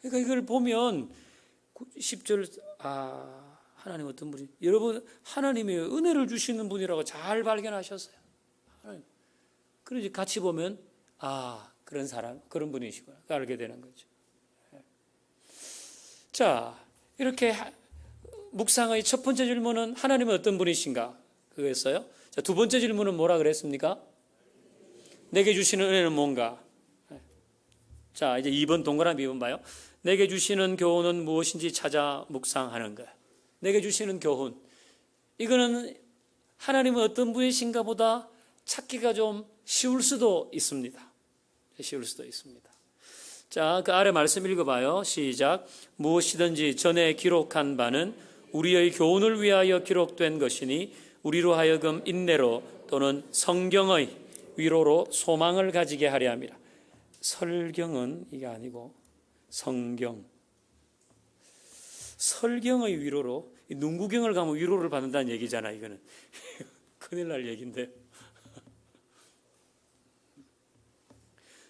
그러니까 이걸 보면 10절 하나님 어떤 분이, 여러분 하나님이 은혜를 주시는 분이라고 잘 발견하셨어요. 하나님. 그래서 같이 보면 그런 사람, 그런 분이시구나 알게 되는 거죠. 자, 이렇게 묵상의 첫 번째 질문은 하나님은 어떤 분이신가 그거였어요. 자, 두 번째 질문은 뭐라 그랬습니까? 내게 주시는 은혜는 뭔가. 자, 이제 2번 동그라미 2번 봐요. 내게 주시는 교훈은 무엇인지 찾아 묵상하는 거예요. 내게 주시는 교훈. 이거는 하나님은 어떤 분이신가 보다 찾기가 좀 쉬울 수도 있습니다. 쉬울 수도 있습니다. 자, 그 아래 말씀 읽어봐요. 시작. 무엇이든지 전에 기록한 바는 우리의 교훈을 위하여 기록된 것이니 우리로 하여금 인내로 또는 성경의 위로로 소망을 가지게 하려 함이라. 설경은 이게 아니고 설경의 위로로, 눈구경을 가면 위로를 받는다는 얘기잖아. 이거는 큰일 날 얘기인데.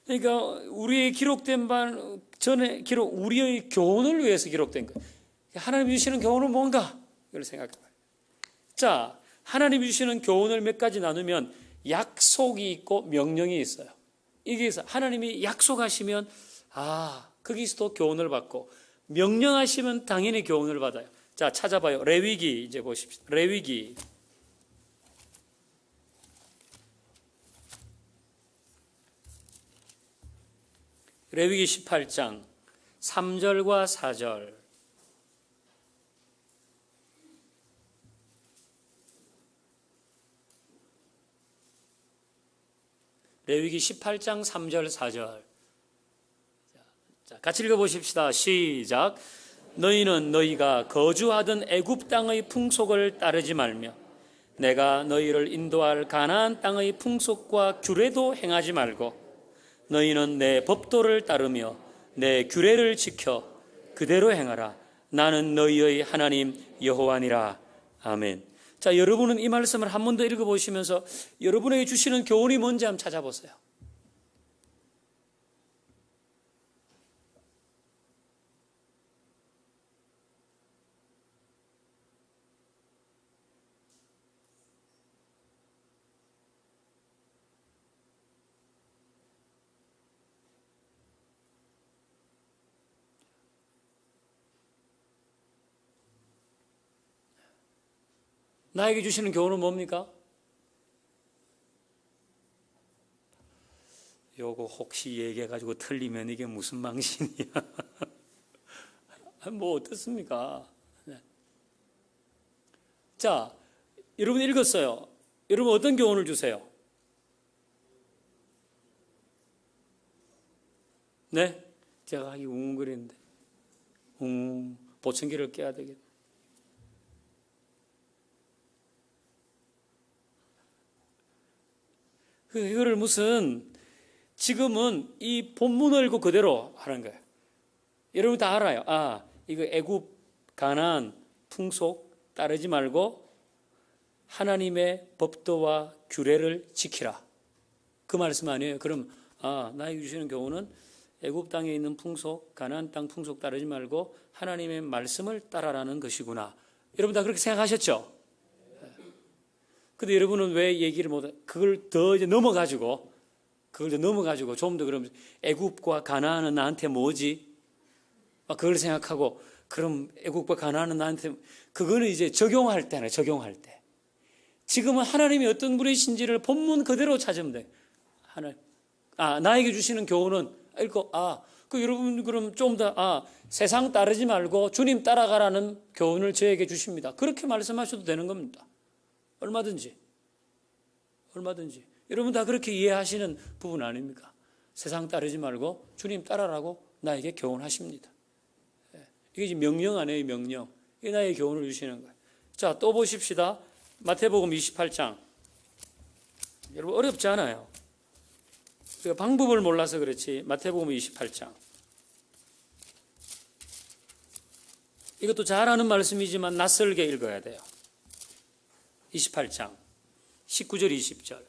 그러니까 우리의 기록된 바 전에 우리의 교훈을 위해서 기록된 것. 하나님이 주시는 교훈은 뭔가? 이걸 생각해봐요. 자, 하나님이 주시는 교훈을 몇 가지 나누면 약속이 있고 명령이 있어요. 이게 하나님이 약속하시면 거기서도 교훈을 받고, 명령하시면 당연히 교훈을 받아요. 자, 찾아봐요. 레위기 이제 보십시오. 레위기. 레위기 18장 3절과 4절. 레위기 18장 3절 4절. 자, 같이 읽어보십시다. 시작. 너희는 너희가 거주하던 애굽 땅의 풍속을 따르지 말며 내가 너희를 인도할 가나안 땅의 풍속과 규례도 행하지 말고 너희는 내 법도를 따르며 내 규례를 지켜 그대로 행하라. 나는 너희의 하나님 여호와니라. 아멘. 자, 여러분은 이 말씀을 한 번 더 읽어보시면서 여러분에게 주시는 교훈이 뭔지 한번 찾아보세요. 나에게 주시는 교훈은 뭡니까? 요거 혹시 얘기해가지고 틀리면 이게 무슨 망신이야? 뭐 어떻습니까? 네. 자, 여러분 읽었어요. 여러분 어떤 교훈을 주세요? 네? 제가 하기 웅웅거리는데 보청기를 깨야 되겠네. 이거를 무슨 지금은 이 본문을 읽고 그대로 하는 거예요. 여러분 다 알아요. 아, 이거 애굽 가나안 풍속 따르지 말고 하나님의 법도와 규례를 지키라. 그 말씀 아니에요. 그럼 나에게 주시는 교훈은 애굽 땅에 있는 풍속, 가나안 땅 풍속 따르지 말고 하나님의 말씀을 따라라는 것이구나. 여러분 다 그렇게 생각하셨죠? 근데 여러분은 왜 얘기를 못해? 그걸 더 이제 넘어가지고 좀 더 그럼 애굽과 가나안은 나한테 뭐지? 그걸 생각하고 그럼 애굽과 가나안은 나한테 그거는 이제 적용할 때는 적용할 때. 지금은 하나님이 어떤 분이신지를 본문 그대로 찾으면 돼. 나에게 주시는 교훈은 읽고 그 여러분 그럼 좀 더 세상 따르지 말고 주님 따라가라는 교훈을 저에게 주십니다. 그렇게 말씀하셔도 되는 겁니다. 얼마든지. 여러분 다 그렇게 이해하시는 부분 아닙니까? 세상 따르지 말고 주님 따라라고 나에게 교훈하십니다. 이게 지금 명령 아니에요, 명령. 이게 나에게 교훈을 주시는 거예요. 자, 또 보십시다. 마태복음 28장. 여러분 어렵지 않아요. 우리가 방법을 몰라서 그렇지. 마태복음 28장. 이것도 잘 아는 말씀이지만 낯설게 읽어야 돼요. 28장 19절 20절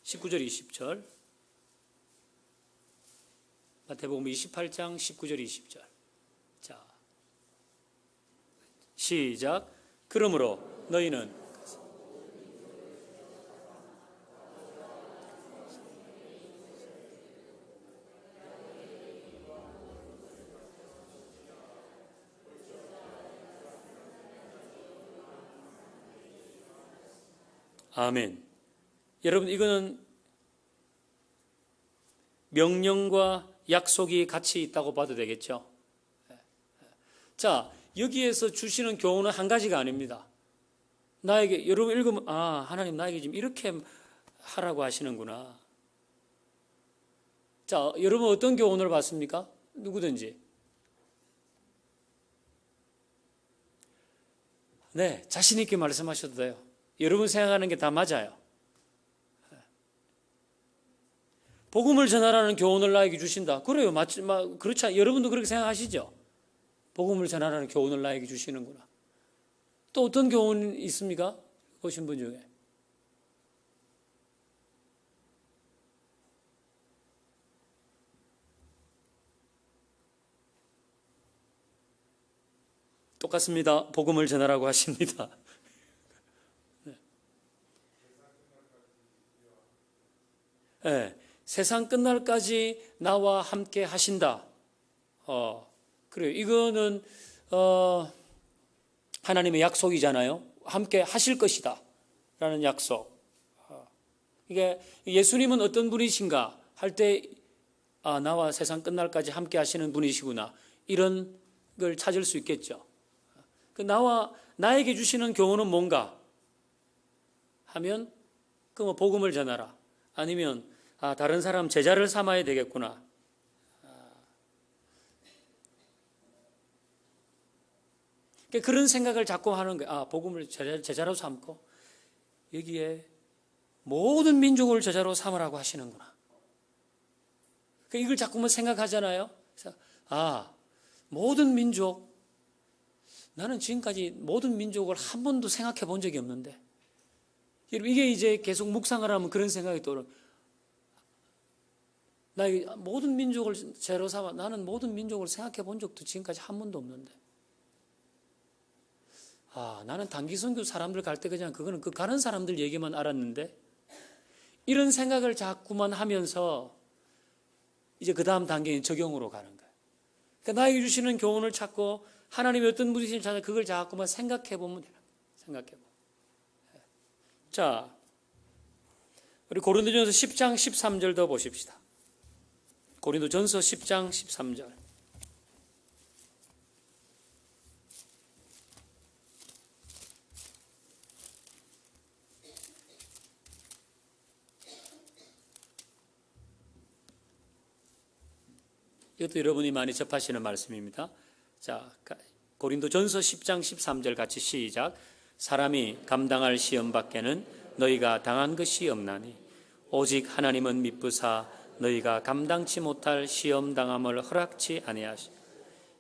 19절 20절 마태복음 28장 19절 20절. 자, 시작. 그러므로 너희는 아멘. 여러분 이거는 명령과 약속이 같이 있다고 봐도 되겠죠. 자, 여기에서 주시는 교훈은 한 가지가 아닙니다. 나에게 여러분 읽으면 하나님 나에게 지금 이렇게 하라고 하시는구나. 자, 여러분 어떤 교훈을 받습니까? 누구든지. 네, 자신 있게 말씀하셔도 돼요. 여러분 생각하는 게 다 맞아요. 복음을 전하라는 교훈을 나에게 주신다. 그래요. 그렇지 않아요. 여러분도 그렇게 생각하시죠? 복음을 전하라는 교훈을 나에게 주시는구나. 또 어떤 교훈이 있습니까? 보신 분 중에. 똑같습니다. 복음을 전하라고 하십니다. 네, 세상 끝날까지 나와 함께 하신다. 그래요. 이거는 하나님의 약속이잖아요. 함께 하실 것이다 라는 약속. 이게 예수님은 어떤 분이신가 할 때 나와 세상 끝날까지 함께 하시는 분이시구나, 이런 걸 찾을 수 있겠죠. 나에게 주시는 교훈은 뭔가 하면 뭐 복음을 전하라, 아니면 다른 사람 제자를 삼아야 되겠구나. 그런 생각을 자꾸 하는 거예요. 복음을 제자로 삼고 여기에 모든 민족을 제자로 삼으라고 하시는구나. 이걸 자꾸만 생각하잖아요. 그래서 모든 민족, 나는 지금까지 모든 민족을 한 번도 생각해 본 적이 없는데, 이게 이제 계속 묵상을 하면 그런 생각이 떠오르는, 나 모든 민족을 제로 삼아, 나는 모든 민족을 생각해 본 적도 지금까지 한 번도 없는데, 나는 단기 선교 사람들 갈 때 그냥 그거는 가는 사람들 얘기만 알았는데, 이런 생각을 자꾸만 하면서 이제 그 다음 단계는 적용으로 가는 거예요. 그러니까 나에게 주시는 교훈을 찾고 하나님이 어떤 분이신지 찾아 그걸 자꾸만 생각해 보면 돼요. 생각해 보면. 자, 우리 고린도전서 10장 13절 더 보십시다. 고린도전서 10장 13절. 이것도 여러분이 많이 접하시는 말씀입니다. 자, 고린도전서 10장 13절 같이 시작. 사람이 감당할 시험 밖에는 너희가 당한 것이 없나니 오직 하나님은 미쁘사 너희가 감당치 못할 시험 당함을 허락치 아니하시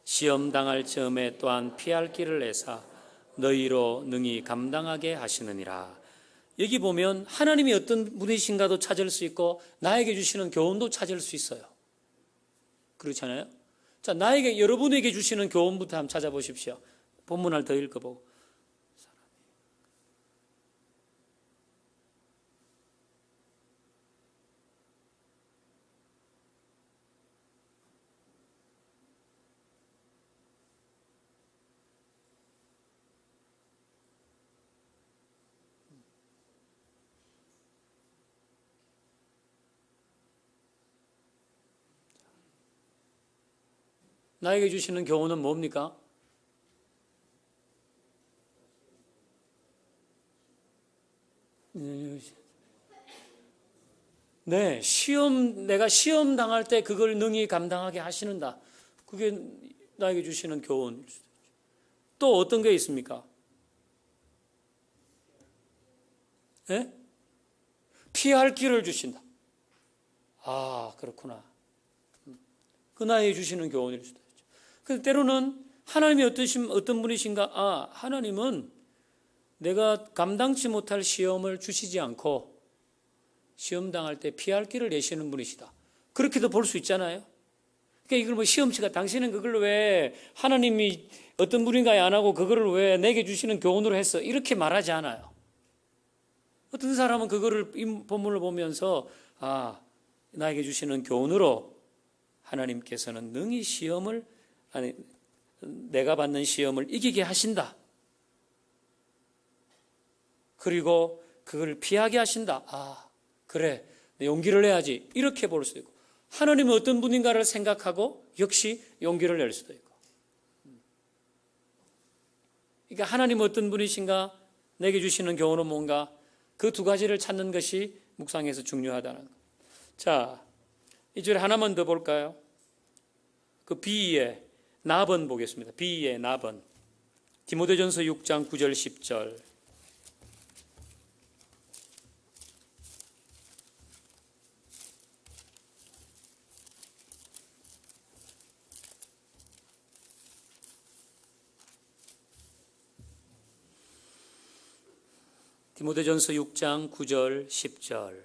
시험 당할 즈음에 또한 피할 길을 내사 너희로 능히 감당하게 하시느니라. 여기 보면 하나님이 어떤 분이신가도 찾을 수 있고 나에게 주시는 교훈도 찾을 수 있어요. 그렇잖아요. 자, 여러분에게 주시는 교훈부터 한번 찾아보십시오. 본문을 더 읽어보고. 나에게 주시는 교훈은 뭡니까? 네, 내가 시험 당할 때 그걸 능히 감당하게 하시는다. 그게 나에게 주시는 교훈. 또 어떤 게 있습니까? 네? 피할 길을 주신다. 그렇구나. 그 나에게 주시는 교훈일 수도 있죠. 그래서 때로는 하나님이 어떤 분이신가? 하나님은 내가 감당치 못할 시험을 주시지 않고 시험 당할 때 피할 길을 내시는 분이시다. 그렇게도 볼 수 있잖아요. 그러니까 이걸 시험치가 당신은 그걸 왜 하나님이 어떤 분인가에 안 하고 그거를 왜 내게 주시는 교훈으로 했어? 이렇게 말하지 않아요. 어떤 사람은 그거를 이 본문을 보면서 나에게 주시는 교훈으로 하나님께서는 능히 내가 받는 시험을 이기게 하신다. 그리고 그걸 피하게 하신다. 그래, 용기를 내야지. 이렇게 볼 수도 있고, 하나님은 어떤 분인가를 생각하고 역시 용기를 낼 수도 있고. 그러니까 하나님은 어떤 분이신가, 내게 주시는 교훈은 뭔가, 그 두 가지를 찾는 것이 묵상에서 중요하다는 것. 자, 이 줄에 하나만 더 볼까요? 그 비의 나번 보겠습니다. 비의 나번. 디모데전서 6장 9절 10절. 디모데전서 6장 9절 10절.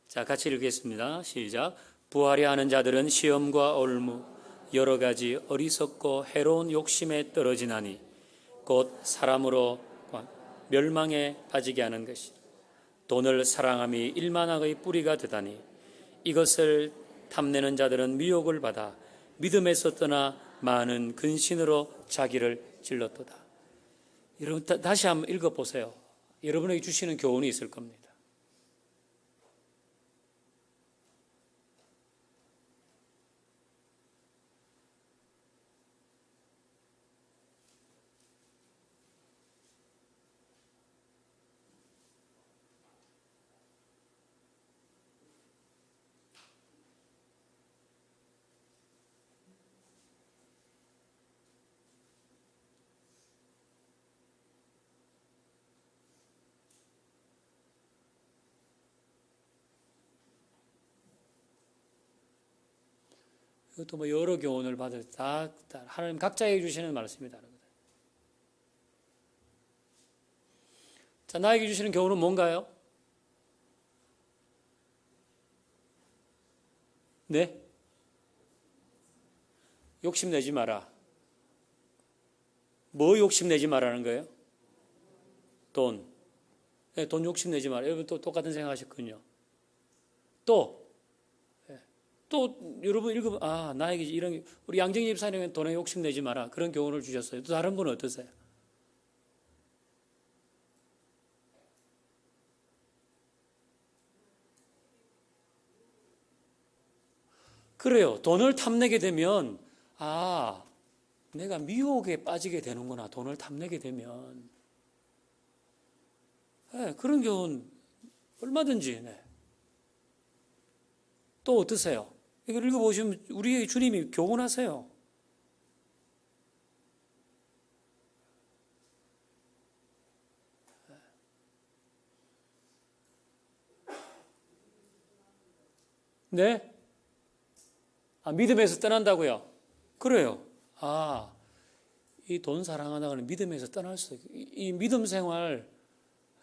자, 같이 읽겠습니다. 시작. 부하려 하는 자들은 시험과 올무 여러 가지 어리석고 해로운 욕심에 떨어지나니 곧 사람으로 멸망에 빠지게 하는 것이 돈을 사랑함이 일만학의 뿌리가 되다니 이것을 탐내는 자들은 미혹을 받아 믿음에서 떠나 많은 근신으로 자기를 찔렀도다. 여러분 다시 한번 읽어보세요. 여러분에게 주시는 교훈이 있을 겁니다. 이것도 뭐 여러 교훈을 받을 때 다 하나님 각자에게 주시는 말씀이 다르거든요. 자, 나에게 주시는 교훈은 뭔가요? 네? 욕심내지 마라. 뭐 욕심내지 마라는 거예요? 돈. 네, 돈 욕심내지 마라. 여러분 또 똑같은 생각하셨군요. 또 여러분 읽으면 나에게 이런 우리 양정희 집사님은 돈에 욕심내지 마라. 그런 교훈을 주셨어요. 또 다른 분은 어떠세요? 그래요. 돈을 탐내게 되면 내가 미혹에 빠지게 되는구나. 돈을 탐내게 되면. 네, 그런 교훈 얼마든지. 네. 또 어떠세요? 이걸 읽어보시면 우리에게 주님이 교훈하세요. 네? 믿음에서 떠난다고요? 그래요. 이 돈 사랑하다가는 믿음에서 떠날 수도 있고, 이 믿음 생활,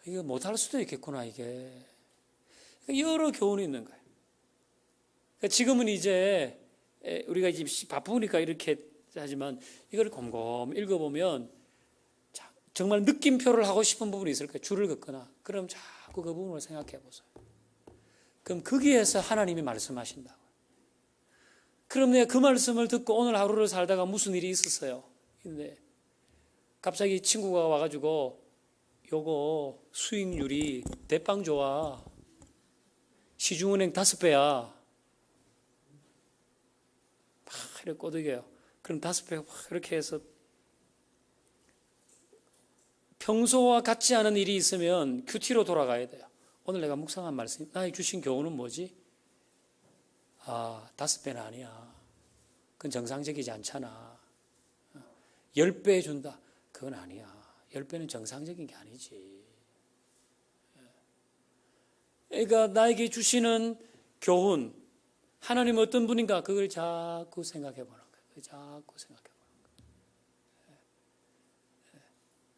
이거 못할 수도 있겠구나, 이게. 여러 교훈이 있는 거예요. 지금은 이제, 우리가 이제 바쁘니까 이렇게 하지만, 이걸 곰곰 읽어보면, 정말 느낌표를 하고 싶은 부분이 있을 거예요. 줄을 긋거나. 그럼 자꾸 그 부분을 생각해 보세요. 그럼 거기에서 하나님이 말씀하신다고. 그럼 내가 그 말씀을 듣고 오늘 하루를 살다가 무슨 일이 있었어요. 근데 갑자기 친구가 와가지고 요거 수익률이 대빵 좋아. 시중은행 5배야. 막 이렇게 꼬드겨요. 그럼 5배 막 이렇게 해서 평소와 같지 않은 일이 있으면 큐티로 돌아가야 돼요. 오늘 내가 묵상한 말씀, 나에게 주신 교훈은 뭐지? 5배는 아니야. 그건 정상적이지 않잖아. 10배 준다. 그건 아니야. 10배는 정상적인 게 아니지. 그러니까 나에게 주시는 교훈, 하나님 어떤 분인가 그걸 자꾸 생각해 보는 거예요. 자꾸 생각해 보는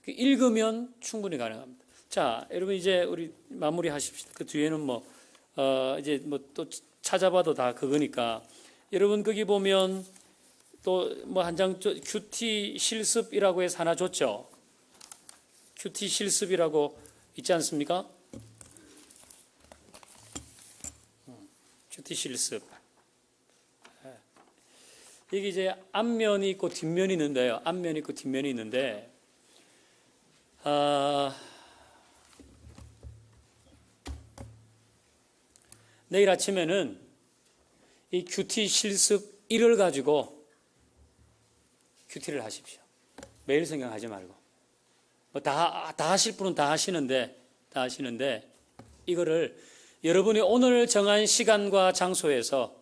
거예요. 읽으면 충분히 가능합니다. 자, 여러분 이제 우리 마무리 하십시다. 그 뒤에는 이제 또 찾아봐도 다 그거니까. 여러분 거기 보면 또 한 장 큐티 실습이라고 해서 하나 줬죠. 큐티 실습이라고 있지 않습니까? 큐티 실습. 여기 이제 앞면이 있고 뒷면이 있는데요. 앞면이 있고 뒷면이 있는데 내일 아침에는 이 큐티 실습 1을 가지고 큐티를 하십시오. 매일 생각하지 말고. 다 하실 분은 다 하시는데 이거를 여러분이 오늘 정한 시간과 장소에서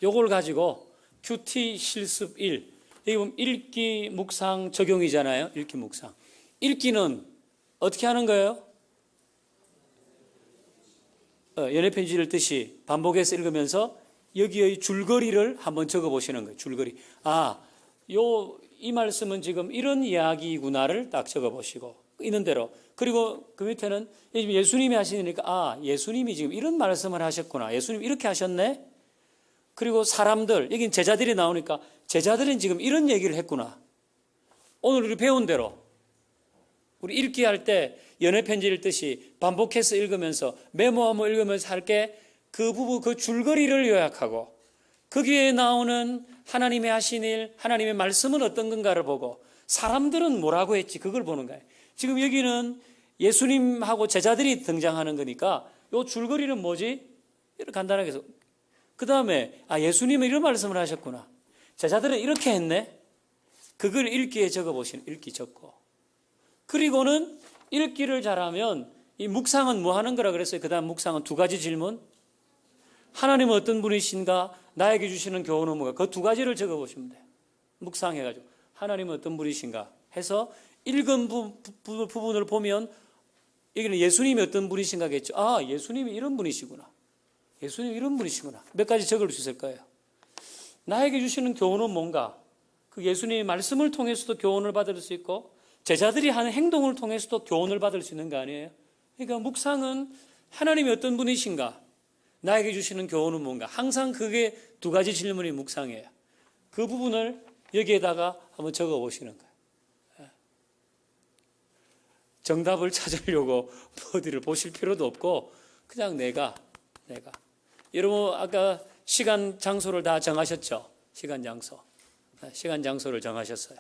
요걸 가지고 큐티 실습 1. 여기 보면 읽기, 묵상, 적용이잖아요. 읽기, 묵상. 읽기는 어떻게 하는 거예요? 연애편지 읽듯이 반복해서 읽으면서 여기의 줄거리를 한번 적어보시는 거예요. 줄거리. 이 말씀은 지금 이런 이야기구나를 딱 적어보시고 있는 대로. 그리고 그 밑에는 예수님이 하시니까 예수님이 지금 이런 말씀을 하셨구나. 예수님 이렇게 하셨네. 그리고 사람들, 여긴 제자들이 나오니까 제자들은 지금 이런 얘기를 했구나. 오늘 우리 배운 대로 우리 읽기 할 때 연애편지 읽듯이 반복해서 읽으면서 메모하며 읽으면서 할 게 그 부분, 그 줄거리를 요약하고 거기에 나오는 하나님의 하신 일, 하나님의 말씀은 어떤 건가를 보고 사람들은 뭐라고 했지 그걸 보는 거예요. 지금 여기는 예수님하고 제자들이 등장하는 거니까 요 줄거리는 뭐지? 이렇게 간단하게 해서 그 다음에 예수님은 이런 말씀을 하셨구나. 제자들은 이렇게 했네. 그걸 읽기에 적어보시는 읽기 적고 그리고는 읽기를 잘하면 이 묵상은 뭐 하는 거라 그랬어요? 그 다음 묵상은 두 가지 질문. 하나님은 어떤 분이신가? 나에게 주시는 교훈은 뭐가? 그 두 가지를 적어보시면 돼요. 묵상해가지고 하나님은 어떤 분이신가 해서 읽은 부분을 보면 여기는 예수님이 어떤 분이신가겠죠. 예수님이 이런 분이시구나. 예수님이 이런 분이시구나. 몇 가지 적을 수 있을 거예요. 나에게 주시는 교훈은 뭔가? 그 예수님의 말씀을 통해서도 교훈을 받을 수 있고 제자들이 하는 행동을 통해서도 교훈을 받을 수 있는 거 아니에요? 그러니까 묵상은 하나님이 어떤 분이신가? 나에게 주시는 교훈은 뭔가? 항상 그게 두 가지 질문이 묵상이에요. 그 부분을 여기에다가 한번 적어보시는 거예요. 정답을 찾으려고 어디를 보실 필요도 없고 그냥 내가 여러분 아까 시간 장소를 다 정하셨죠? 시간 장소를 정하셨어요.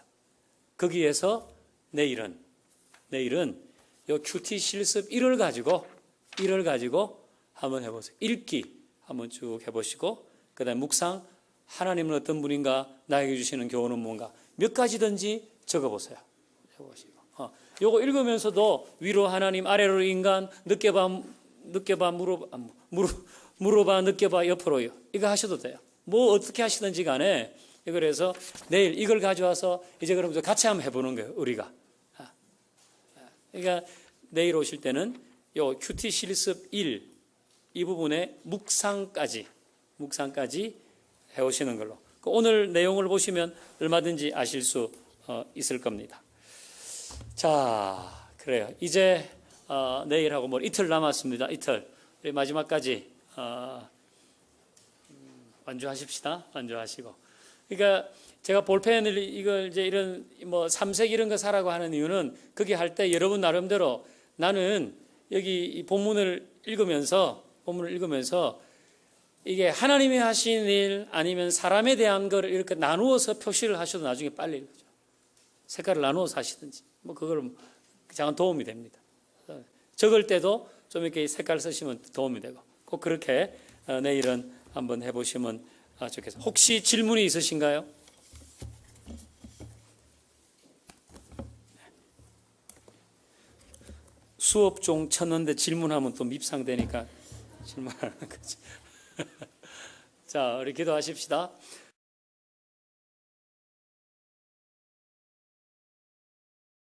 거기에서 내일은 요 큐티 실습 1을 가지고 한번 해보세요. 읽기 한번 쭉 해보시고 그다음에 묵상 하나님은 어떤 분인가 나에게 주시는 교훈은 뭔가 몇 가지든지 적어보세요. 요거 읽으면서도 위로 하나님 아래로 인간 느껴봐 물어봐 느껴봐 옆으로요. 이거 하셔도 돼요. 뭐 어떻게 하시든지 간에 그래서 내일 이걸 가져와서 이제 그러면서 같이 한번 해보는 거예요. 우리가. 그러니까 내일 오실 때는 요 큐티 실습 1 이 부분에 묵상까지 해오시는 걸로. 오늘 내용을 보시면 얼마든지 아실 수 있을 겁니다. 자, 그래요. 이제 내일하고 뭐 이틀 남았습니다. 이틀. 우리 마지막까지 완주하십시다. 완주하시고. 그러니까 제가 볼펜을 이걸 이제 이런 뭐 삼색 이런 거 사라고 하는 이유는 거기 할 때 여러분 나름대로 나는 여기 이 본문을 읽으면서 이게 하나님이 하신 일 아니면 사람에 대한 거를 이렇게 나누어서 표시를 하셔도 나중에 빨리 읽죠. 색깔을 나누어서 하시든지 뭐 그걸 작은 도움이 됩니다. 적을 때도 좀 이렇게 색깔 쓰시면 도움이 되고 꼭 그렇게 내일은 한번 해보시면 좋겠습니다. 혹시 질문이 있으신가요? 수업 종 쳤는데 질문하면 또 밉상되니까 질문하는 거지. 자, 우리 기도하십시다.